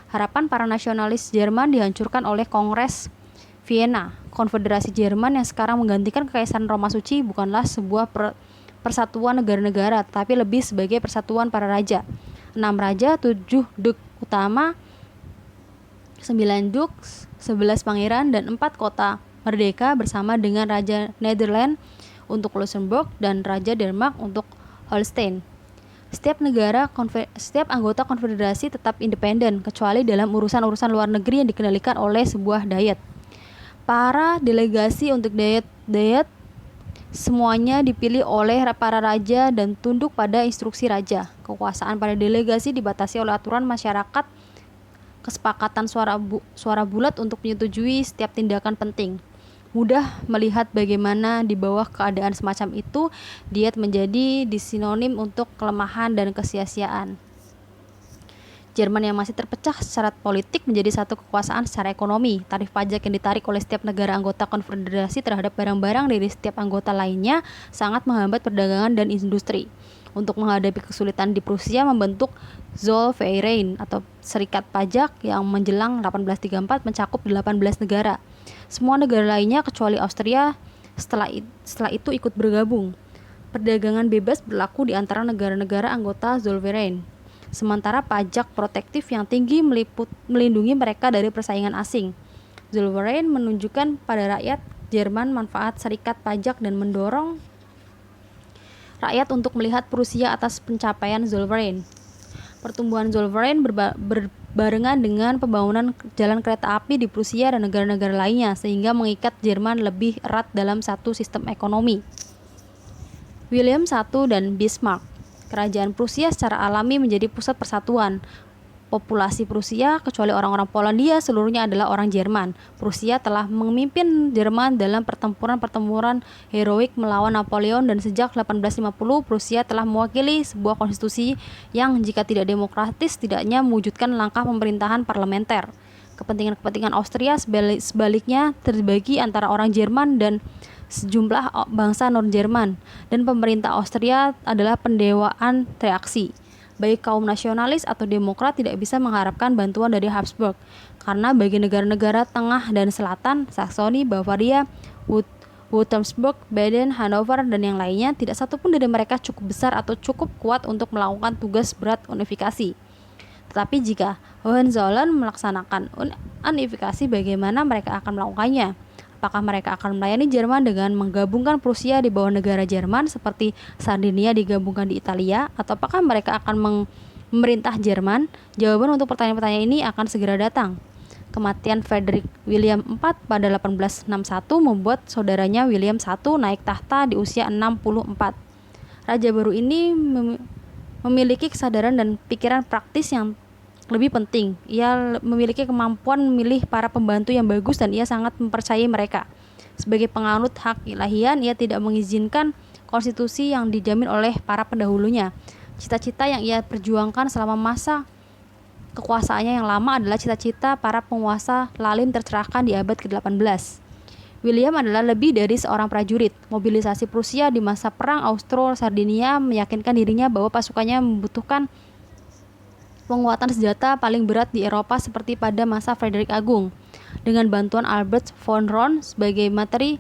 Harapan para nasionalis Jerman dihancurkan oleh Kongres Vienna. Konfederasi Jerman yang sekarang menggantikan Kekaisaran Roma Suci bukanlah sebuah persatuan negara-negara, tetapi lebih sebagai persatuan para raja. 6 raja, 7 duk utama, 9 duk, 11 pangeran, dan 4 kota merdeka bersama dengan Raja Netherlands untuk Luxembourg dan Raja Denmark untuk Holstein. Setiap anggota konfederasi tetap independen, kecuali dalam urusan-urusan luar negeri yang dikendalikan oleh sebuah Diet. Para delegasi untuk Diet semuanya dipilih oleh para raja dan tunduk pada instruksi raja. Kekuasaan para delegasi dibatasi oleh aturan masyarakat, kesepakatan suara bulat untuk menyetujui setiap tindakan penting. Mudah melihat bagaimana di bawah keadaan semacam itu, Diet menjadi sinonim untuk kelemahan dan kesia-siaan. Jerman yang masih terpecah secara politik menjadi satu kekuasaan secara ekonomi. Tarif pajak yang ditarik oleh setiap negara anggota konfederasi terhadap barang-barang dari setiap anggota lainnya sangat menghambat perdagangan dan industri. Untuk menghadapi kesulitan di Prusia membentuk Zollverein atau serikat pajak yang menjelang 1834 mencakup 18 negara. Semua negara lainnya kecuali Austria setelah itu ikut bergabung. Perdagangan bebas berlaku di antara negara-negara anggota Zollverein. Sementara pajak protektif yang tinggi melindungi mereka dari persaingan asing. Zollverein menunjukkan pada rakyat Jerman manfaat serikat pajak dan mendorong rakyat untuk melihat Prusia atas pencapaian Zollverein. Pertumbuhan Zollverein berbarengan dengan pembangunan jalan kereta api di Prusia dan negara-negara lainnya, sehingga mengikat Jerman lebih erat dalam satu sistem ekonomi. William I dan Bismarck. Kerajaan Prusia secara alami menjadi pusat persatuan. Populasi Prusia, kecuali orang-orang Polandia, seluruhnya adalah orang Jerman. Prusia telah memimpin Jerman dalam pertempuran heroik melawan Napoleon, dan sejak 1850 Prusia telah mewakili sebuah konstitusi yang jika tidak demokratis tidaknya mewujudkan langkah pemerintahan parlementer. Kepentingan Austria sebaliknya terbagi antara orang Jerman dan sejumlah bangsa non-Jerman, dan pemerintah Austria adalah pendewaan reaksi. Baik kaum nasionalis atau demokrat tidak bisa mengharapkan bantuan dari Habsburg, karena bagi negara-negara tengah dan selatan, Saksoni, Bavaria, Württemberg, Baden, Hanover, dan yang lainnya, tidak satupun dari mereka cukup besar atau cukup kuat untuk melakukan tugas berat unifikasi. Tetapi jika Hohenzollern melaksanakan unifikasi, bagaimana mereka akan melakukannya? Apakah mereka akan melayani Jerman dengan menggabungkan Prusia di bawah negara Jerman seperti Sardinia digabungkan di Italia, atau apakah mereka akan memerintah Jerman? Jawaban untuk pertanyaan-pertanyaan ini akan segera datang. Kematian Frederick William IV pada 1861 membuat saudaranya William I naik tahta di usia 64. Raja baru ini memiliki kesadaran dan pikiran praktis yang lebih penting. Ia memiliki kemampuan memilih para pembantu yang bagus dan ia sangat mempercayai mereka. Sebagai penganut hak ilahian, ia tidak mengizinkan konstitusi yang dijamin oleh para pendahulunya. Cita-cita yang ia perjuangkan selama masa kekuasaannya yang lama adalah cita-cita para penguasa lalim tercerahkan di abad ke-18. William adalah lebih dari seorang prajurit. Mobilisasi Prusia di masa perang Austro-Sardinia meyakinkan dirinya bahwa pasukannya membutuhkan penguatan senjata paling berat di Eropa seperti pada masa Frederick Agung. Dengan bantuan Albert von Roon sebagai menteri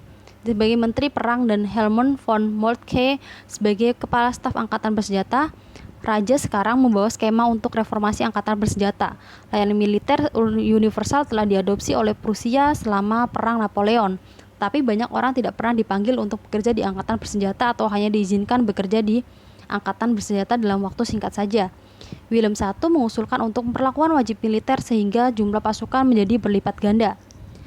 perang dan Helmut von Moltke sebagai kepala staf angkatan bersenjata, Raja sekarang membawa skema untuk reformasi angkatan bersenjata. Layanan militer universal telah diadopsi oleh Prusia selama perang Napoleon, tapi banyak orang tidak pernah dipanggil untuk bekerja di angkatan bersenjata atau hanya diizinkan bekerja di angkatan bersenjata dalam waktu singkat saja. William I mengusulkan untuk pemberlakuan wajib militer sehingga jumlah pasukan menjadi berlipat ganda.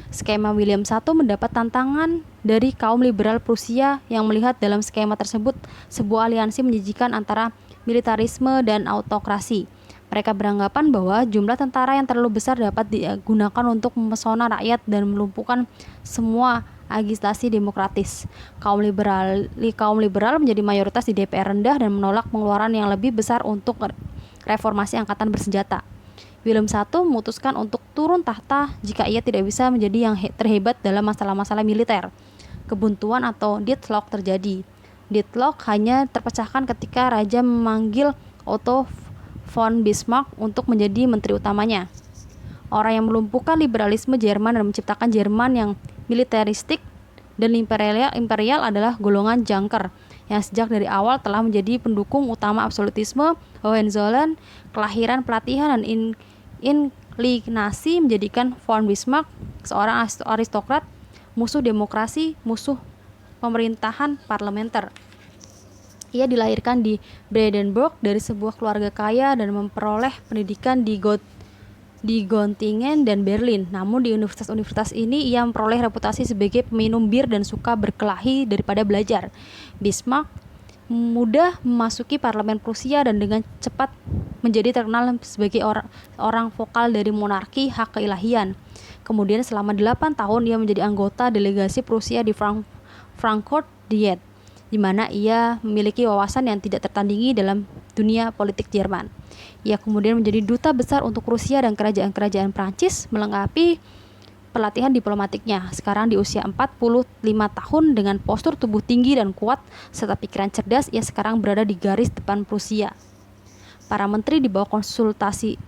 Skema William I mendapat tantangan dari kaum liberal Prusia yang melihat dalam skema tersebut sebuah aliansi menjijikan antara militarisme dan autokrasi. Mereka beranggapan bahwa jumlah tentara yang terlalu besar dapat digunakan untuk memesona rakyat dan melumpuhkan semua agitasi demokratis. Kaum liberal menjadi mayoritas di DPR rendah dan menolak pengeluaran yang lebih besar untuk reformasi angkatan bersenjata. William I memutuskan untuk turun tahta jika ia tidak bisa menjadi yang terhebat dalam masalah-masalah militer. Kebuntuan atau deadlock terjadi. Deadlock hanya terpecahkan ketika raja memanggil Otto von Bismarck untuk menjadi menteri utamanya. Orang yang melumpuhkan liberalisme Jerman dan menciptakan Jerman yang militeristik dan imperial adalah golongan Junker yang sejak dari awal telah menjadi pendukung utama absolutisme Hohenzollern. Kelahiran, pelatihan, dan inklinasi menjadikan von Bismarck seorang aristokrat, musuh demokrasi, musuh pemerintahan parlementer. Ia dilahirkan di Brandenburg dari sebuah keluarga kaya dan memperoleh pendidikan di Göttingen dan Berlin. Namun di universitas-universitas ini ia memperoleh reputasi sebagai peminum bir dan suka berkelahi daripada belajar. Bismarck mudah memasuki parlemen Prusia dan dengan cepat menjadi terkenal sebagai orang vokal dari monarki hak keilahian. Kemudian selama 8 tahun ia menjadi anggota delegasi Prusia di Frankfurt Diet, di mana ia memiliki wawasan yang tidak tertandingi dalam dunia politik Jerman. Ia kemudian menjadi duta besar untuk Rusia dan kerajaan-kerajaan Prancis, melengkapi pelatihan diplomatiknya. Sekarang di usia 45 tahun dengan postur tubuh tinggi dan kuat serta pikiran cerdas, ia sekarang berada di garis depan Prusia. Para menteri di bawah konstitusi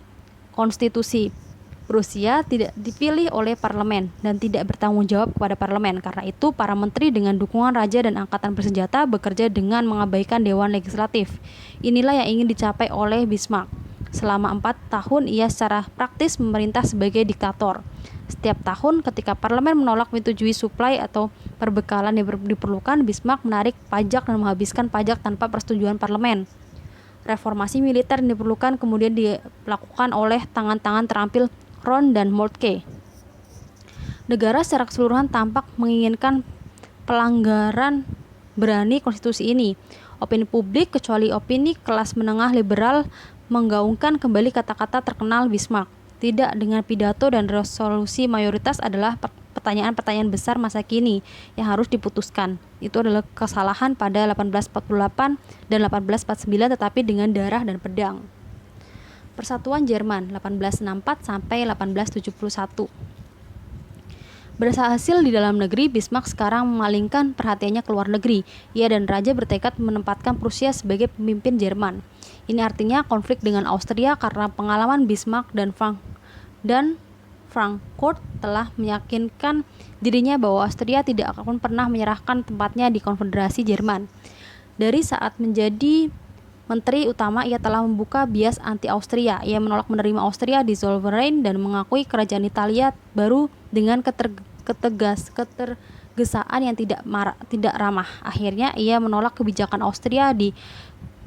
Prusia tidak dipilih oleh parlemen dan tidak bertanggung jawab kepada parlemen. Karena itu, para menteri dengan dukungan raja dan angkatan bersenjata bekerja dengan mengabaikan dewan legislatif. Inilah yang ingin dicapai oleh Bismarck. Selama 4 tahun ia secara praktis memerintah sebagai diktator. Setiap tahun ketika parlemen menolak menyetujui suplai atau perbekalan yang diperlukan, Bismarck menarik pajak dan menghabiskan pajak tanpa persetujuan parlemen. Reformasi militer yang diperlukan kemudian dilakukan oleh tangan-tangan terampil Ron dan Moltke. Negara secara keseluruhan tampak menginginkan pelanggaran berani konstitusi ini. Opini publik, kecuali opini kelas menengah liberal, menggaungkan kembali kata-kata terkenal Bismarck. Tidak dengan pidato dan resolusi mayoritas adalah pertanyaan-pertanyaan besar masa kini yang harus diputuskan. Itu adalah kesalahan pada 1848 dan 1849, tetapi dengan darah dan pedang. Persatuan Jerman 1864 sampai 1871. Berhasil di dalam negeri, Bismarck sekarang memalingkan perhatiannya ke luar negeri. Ia dan raja bertekad menempatkan Prusia sebagai pemimpin Jerman. Ini artinya konflik dengan Austria karena pengalaman Bismarck dan Frankfurt telah meyakinkan dirinya bahwa Austria tidak akan pernah menyerahkan tempatnya di Konfederasi Jerman. Dari saat menjadi menteri utama, ia telah membuka bias anti-Austria. Ia menolak menerima Austria di Zollverein dan mengakui kerajaan Italia baru dengan ketergesaan yang tidak ramah. Akhirnya ia menolak kebijakan Austria di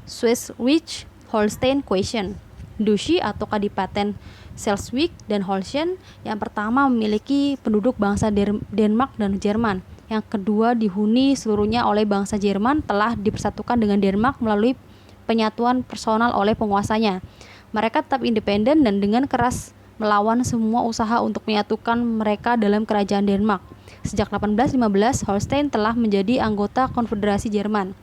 Schleswig-Holstein Question. Duchy atau Kadipaten Schleswig dan Holstein yang pertama memiliki penduduk bangsa Denmark dan Jerman. Yang kedua dihuni seluruhnya oleh bangsa Jerman, telah dipersatukan dengan Denmark melalui penyatuan personal oleh penguasanya. Mereka tetap independen dan dengan keras melawan semua usaha untuk menyatukan mereka dalam kerajaan Denmark. Sejak 1815, Holstein telah menjadi anggota Konfederasi Jerman.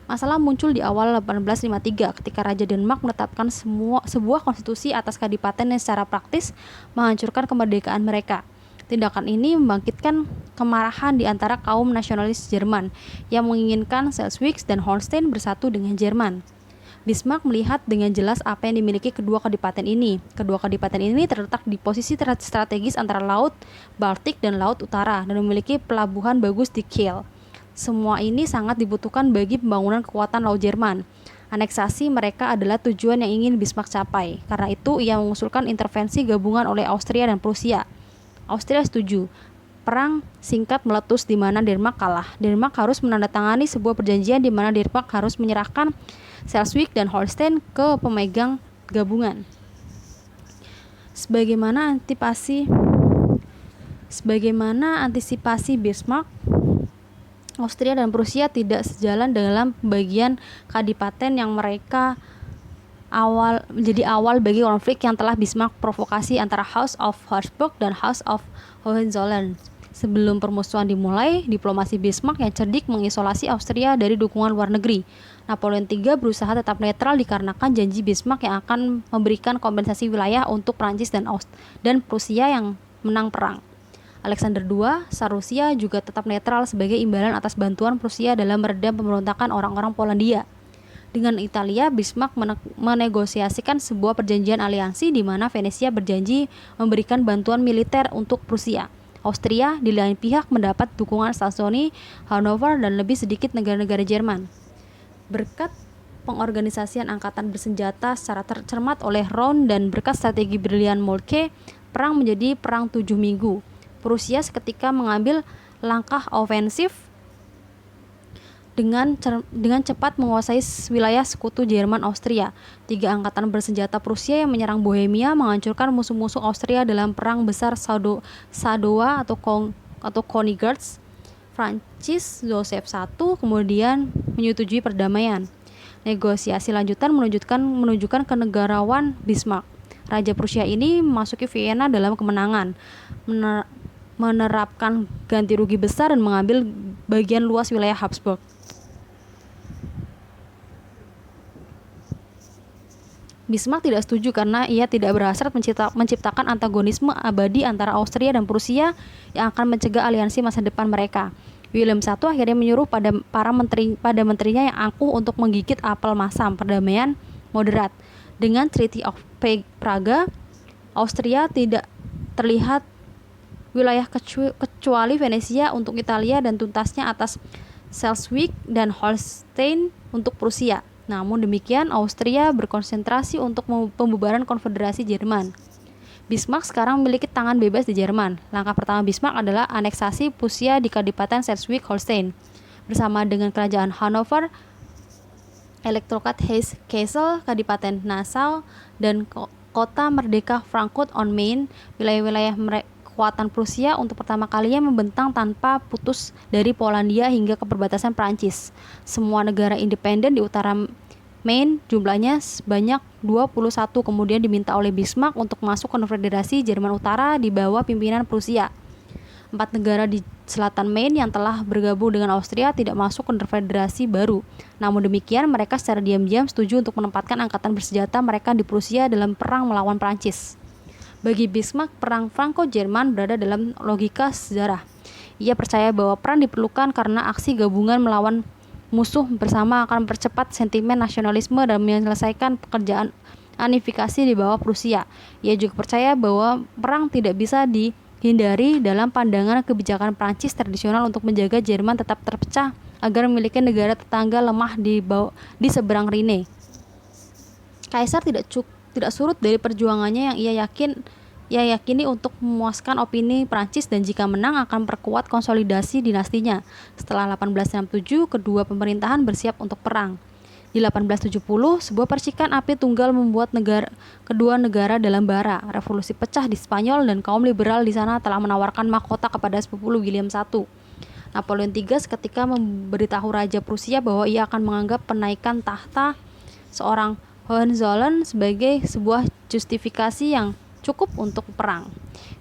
Masalah muncul di awal 1853 ketika Raja Denmark menetapkan sebuah konstitusi atas kadipaten yang secara praktis menghancurkan kemerdekaan mereka. Tindakan ini membangkitkan kemarahan di antara kaum nasionalis Jerman yang menginginkan Schleswig dan Holstein bersatu dengan Jerman. Bismarck melihat dengan jelas apa yang dimiliki kedua kadipaten ini. Kedua kadipaten ini terletak di posisi strategis antara Laut Baltik dan Laut Utara dan memiliki pelabuhan bagus di Kiel. Semua ini sangat dibutuhkan bagi pembangunan kekuatan laut Jerman. Aneksasi mereka adalah tujuan yang ingin Bismarck capai. Karena itu, ia mengusulkan intervensi gabungan oleh Austria dan Prusia. Austria setuju. Perang singkat meletus di mana Denmark kalah. Denmark harus menandatangani sebuah perjanjian di mana Denmark harus menyerahkan Schleswig dan Holstein ke pemegang gabungan. Sebagaimana antisipasi Bismarck, Austria dan Prusia tidak sejalan dalam pembagian kadipaten yang menjadi awal bagi konflik yang telah Bismarck provokasi antara House of Habsburg dan House of Hohenzollern. Sebelum permusuhan dimulai, diplomasi Bismarck yang cerdik mengisolasi Austria dari dukungan luar negeri. Napoleon III berusaha tetap netral dikarenakan janji Bismarck yang akan memberikan kompensasi wilayah untuk Prancis dan Prusia yang menang perang. Alexander II, Tsar Rusia, juga tetap netral sebagai imbalan atas bantuan Prusia dalam meredam pemberontakan orang-orang Polandia. Dengan Italia, Bismarck menegosiasikan sebuah perjanjian aliansi di mana Venesia berjanji memberikan bantuan militer untuk Prusia. Austria, di lain pihak, mendapat dukungan Saxony, Hanover, dan lebih sedikit negara-negara Jerman. Berkat pengorganisasian angkatan bersenjata secara cermat oleh Roon dan berkat strategi brilian Moltke, perang menjadi perang 7 minggu. Prusia seketika mengambil langkah ofensif dengan cepat menguasai wilayah sekutu Jerman Austria. 3 angkatan bersenjata Prusia yang menyerang Bohemia menghancurkan musuh-musuh Austria dalam perang besar Sadowa atau Königgrätz. Francis Joseph I kemudian menyetujui perdamaian. Negosiasi lanjutan menunjukkan kenegarawan Bismarck. Raja Prusia ini memasuki Vienna dalam kemenangan, menerapkan ganti rugi besar dan mengambil bagian luas wilayah Habsburg. Bismarck tidak setuju karena ia tidak berhasrat menciptakan antagonisme abadi antara Austria dan Prusia yang akan mencegah aliansi masa depan mereka. William I akhirnya menyuruh pada menterinya yang angkuh untuk menggigit apel masam perdamaian moderat. Dengan Treaty of Praga, Austria tidak terlihat wilayah kecuali Venesia untuk Italia dan tuntasnya atas Schleswig dan Holstein untuk Prusia. Namun demikian, Austria berkonsentrasi untuk pembubaran Konfederasi Jerman. Bismarck sekarang memiliki tangan bebas di Jerman. Langkah pertama Bismarck adalah aneksasi Prusia di Kadipaten Schleswig-Holstein. Bersama dengan Kerajaan Hanover, Elektrokat Hesse-Kassel, Kadipaten Nassau, dan kota merdeka Frankfurt on Main, wilayah-wilayah kekuatan Prusia untuk pertama kalinya membentang tanpa putus dari Polandia hingga ke perbatasan Prancis. Semua negara independen di utara Main jumlahnya sebanyak 21 kemudian diminta oleh Bismarck untuk masuk Konfederasi Jerman Utara di bawah pimpinan Prusia. 4 negara di selatan Main yang telah bergabung dengan Austria tidak masuk konfederasi baru. Namun demikian, mereka secara diam-diam setuju untuk menempatkan angkatan bersenjata mereka di Prusia dalam perang melawan Prancis. Bagi Bismarck, perang Franco-Jerman berada dalam logika sejarah. Ia percaya bahwa perang diperlukan karena aksi gabungan melawan musuh bersama akan mempercepat sentimen nasionalisme dan menyelesaikan pekerjaan unifikasi di bawah Prusia. Ia juga percaya bahwa perang tidak bisa dihindari dalam pandangan kebijakan Prancis tradisional untuk menjaga Jerman tetap terpecah agar memiliki negara tetangga lemah di seberang Rhine. Kaisar tidak surut dari perjuangannya yang ia yakini untuk memuaskan opini Prancis dan jika menang akan perkuat konsolidasi dinastinya. Setelah 1867, kedua pemerintahan bersiap untuk perang. Di 1870, sebuah percikan api tunggal membuat kedua negara dalam bara. Revolusi pecah di Spanyol dan kaum liberal di sana telah menawarkan mahkota kepada sepupu William I. Napoleon III seketika memberitahu Raja Prusia bahwa ia akan menganggap penaikan tahta seorang Hohenzollern sebagai sebuah justifikasi yang cukup untuk perang.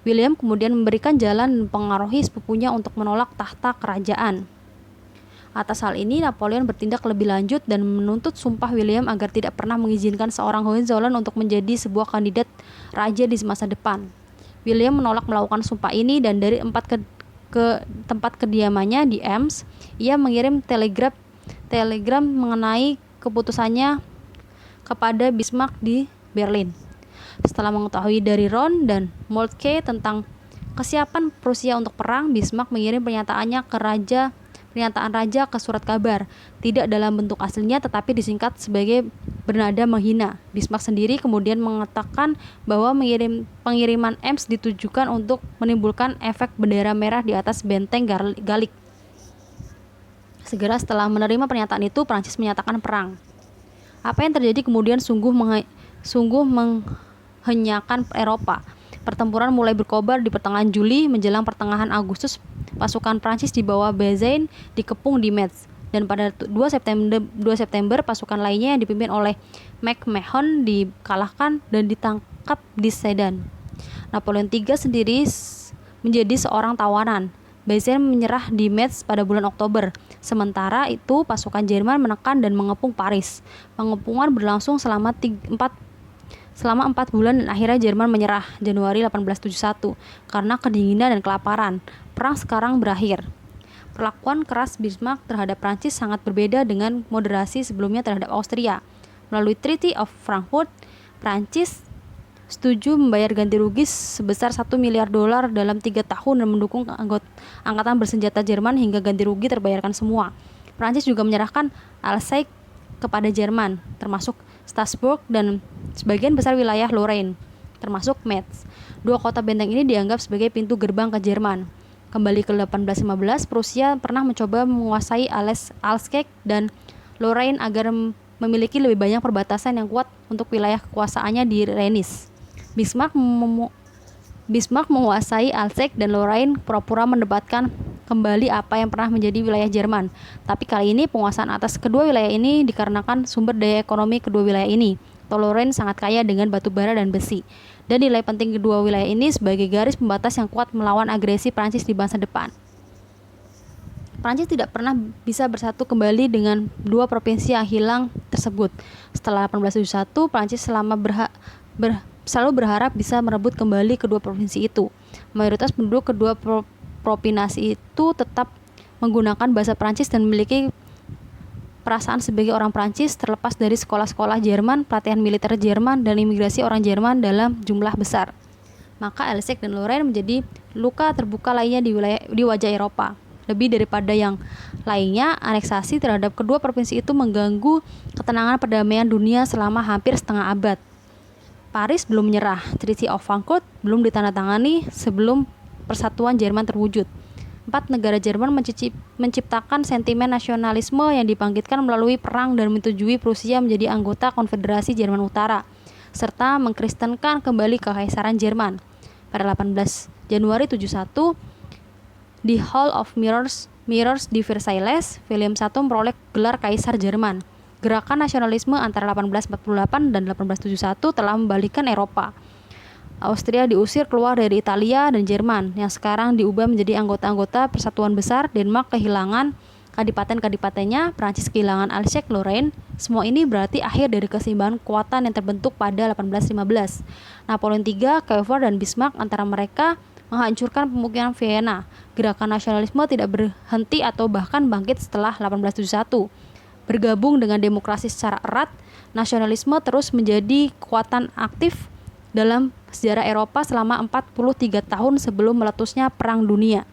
William kemudian memberikan jalan dan mempengaruhi sepupunya untuk menolak tahta kerajaan. Atas hal ini, Napoleon bertindak lebih lanjut dan menuntut sumpah William agar tidak pernah mengizinkan seorang Hohenzollern untuk menjadi sebuah kandidat raja di masa depan. William menolak melakukan sumpah ini dan dari ke tempat kediamannya di Ems, ia mengirim telegram mengenai keputusannya kepada Bismarck di Berlin. Setelah mengetahui dari Roon dan Moltke tentang kesiapan Prusia untuk perang, Bismarck mengirim pernyataan raja ke surat kabar, tidak dalam bentuk aslinya tetapi disingkat sebagai bernada menghina. Bismarck sendiri kemudian mengatakan bahwa pengiriman Ems ditujukan untuk menimbulkan efek bendera merah di atas benteng Gallik. Segera setelah menerima pernyataan itu, Prancis menyatakan perang. Apa yang terjadi kemudian sungguh menghenyakan Eropa. Pertempuran mulai berkobar di pertengahan Juli menjelang pertengahan Agustus. Pasukan Prancis di bawah Bazaine dikepung di Metz dan pada 2 September pasukan lainnya yang dipimpin oleh McMahon dikalahkan dan ditangkap di Sedan. Napoleon III sendiri menjadi seorang tawanan. Bayern menyerah di Metz pada bulan Oktober. Sementara itu, pasukan Jerman menekan dan mengepung Paris. Pengepungan berlangsung selama 4 bulan dan akhirnya Jerman menyerah Januari 1871 karena kedinginan dan kelaparan. Perang sekarang berakhir. Perlakuan keras Bismarck terhadap Prancis sangat berbeda dengan moderasi sebelumnya terhadap Austria. Melalui Treaty of Frankfurt, Prancis setuju membayar ganti rugi sebesar $1 miliar dalam 3 tahun dan mendukung angkatan bersenjata Jerman hingga ganti rugi terbayarkan semua. Prancis juga menyerahkan Alsace kepada Jerman, termasuk Strasbourg dan sebagian besar wilayah Lorraine, termasuk Metz. Dua kota benteng ini dianggap sebagai pintu gerbang ke Jerman. Kembali ke 1815, Prusia pernah mencoba menguasai Alsace dan Lorraine agar memiliki lebih banyak perbatasan yang kuat untuk wilayah kekuasaannya di Rhenis. Bismarck menguasai Alsace dan Lorraine pura-pura mendapatkan kembali apa yang pernah menjadi wilayah Jerman. Tapi kali ini penguasaan atas kedua wilayah ini dikarenakan sumber daya ekonomi kedua wilayah ini. Lorraine sangat kaya dengan batu bara dan besi. Dan nilai penting kedua wilayah ini sebagai garis pembatas yang kuat melawan agresi Prancis di masa depan. Prancis tidak pernah bisa bersatu kembali dengan dua provinsi yang hilang tersebut. Setelah 1871, Prancis selalu berharap bisa merebut kembali kedua provinsi itu. Mayoritas penduduk kedua provinsi itu tetap menggunakan bahasa Prancis dan memiliki perasaan sebagai orang Prancis terlepas dari sekolah-sekolah Jerman, pelatihan militer Jerman, dan imigrasi orang Jerman dalam jumlah besar. Maka Alsace dan Lorraine menjadi luka terbuka lainnya di wajah Eropa. Lebih daripada yang lainnya, aneksasi terhadap kedua provinsi itu mengganggu ketenangan perdamaian dunia selama hampir setengah abad. Paris belum menyerah, Treaty of Frankfurt belum ditandatangani sebelum persatuan Jerman terwujud. 4 negara Jerman menciptakan sentimen nasionalisme yang dibangkitkan melalui perang dan menyetujui Prusia menjadi anggota Konfederasi Jerman Utara, serta mengkristenkan kembali Kekaisaran Jerman. Pada 18 Januari 71, di Hall of Mirrors di Versailles, William I memperoleh gelar Kaisar Jerman. Gerakan nasionalisme antara 1848 dan 1871 telah membalikkan Eropa. Austria diusir keluar dari Italia dan Jerman, yang sekarang diubah menjadi anggota-anggota Persatuan Besar. Denmark kehilangan kadipaten-kadipatennya, Prancis kehilangan Alsace, Lorraine. Semua ini berarti akhir dari keseimbangan kekuatan yang terbentuk pada 1815. Napoleon III, Cavour, dan Bismarck antara mereka menghancurkan pemukiman Vienna. Gerakan nasionalisme tidak berhenti atau bahkan bangkit setelah 1871. Bergabung dengan demokrasi secara erat, nasionalisme terus menjadi kekuatan aktif dalam sejarah Eropa selama 43 tahun sebelum meletusnya Perang Dunia.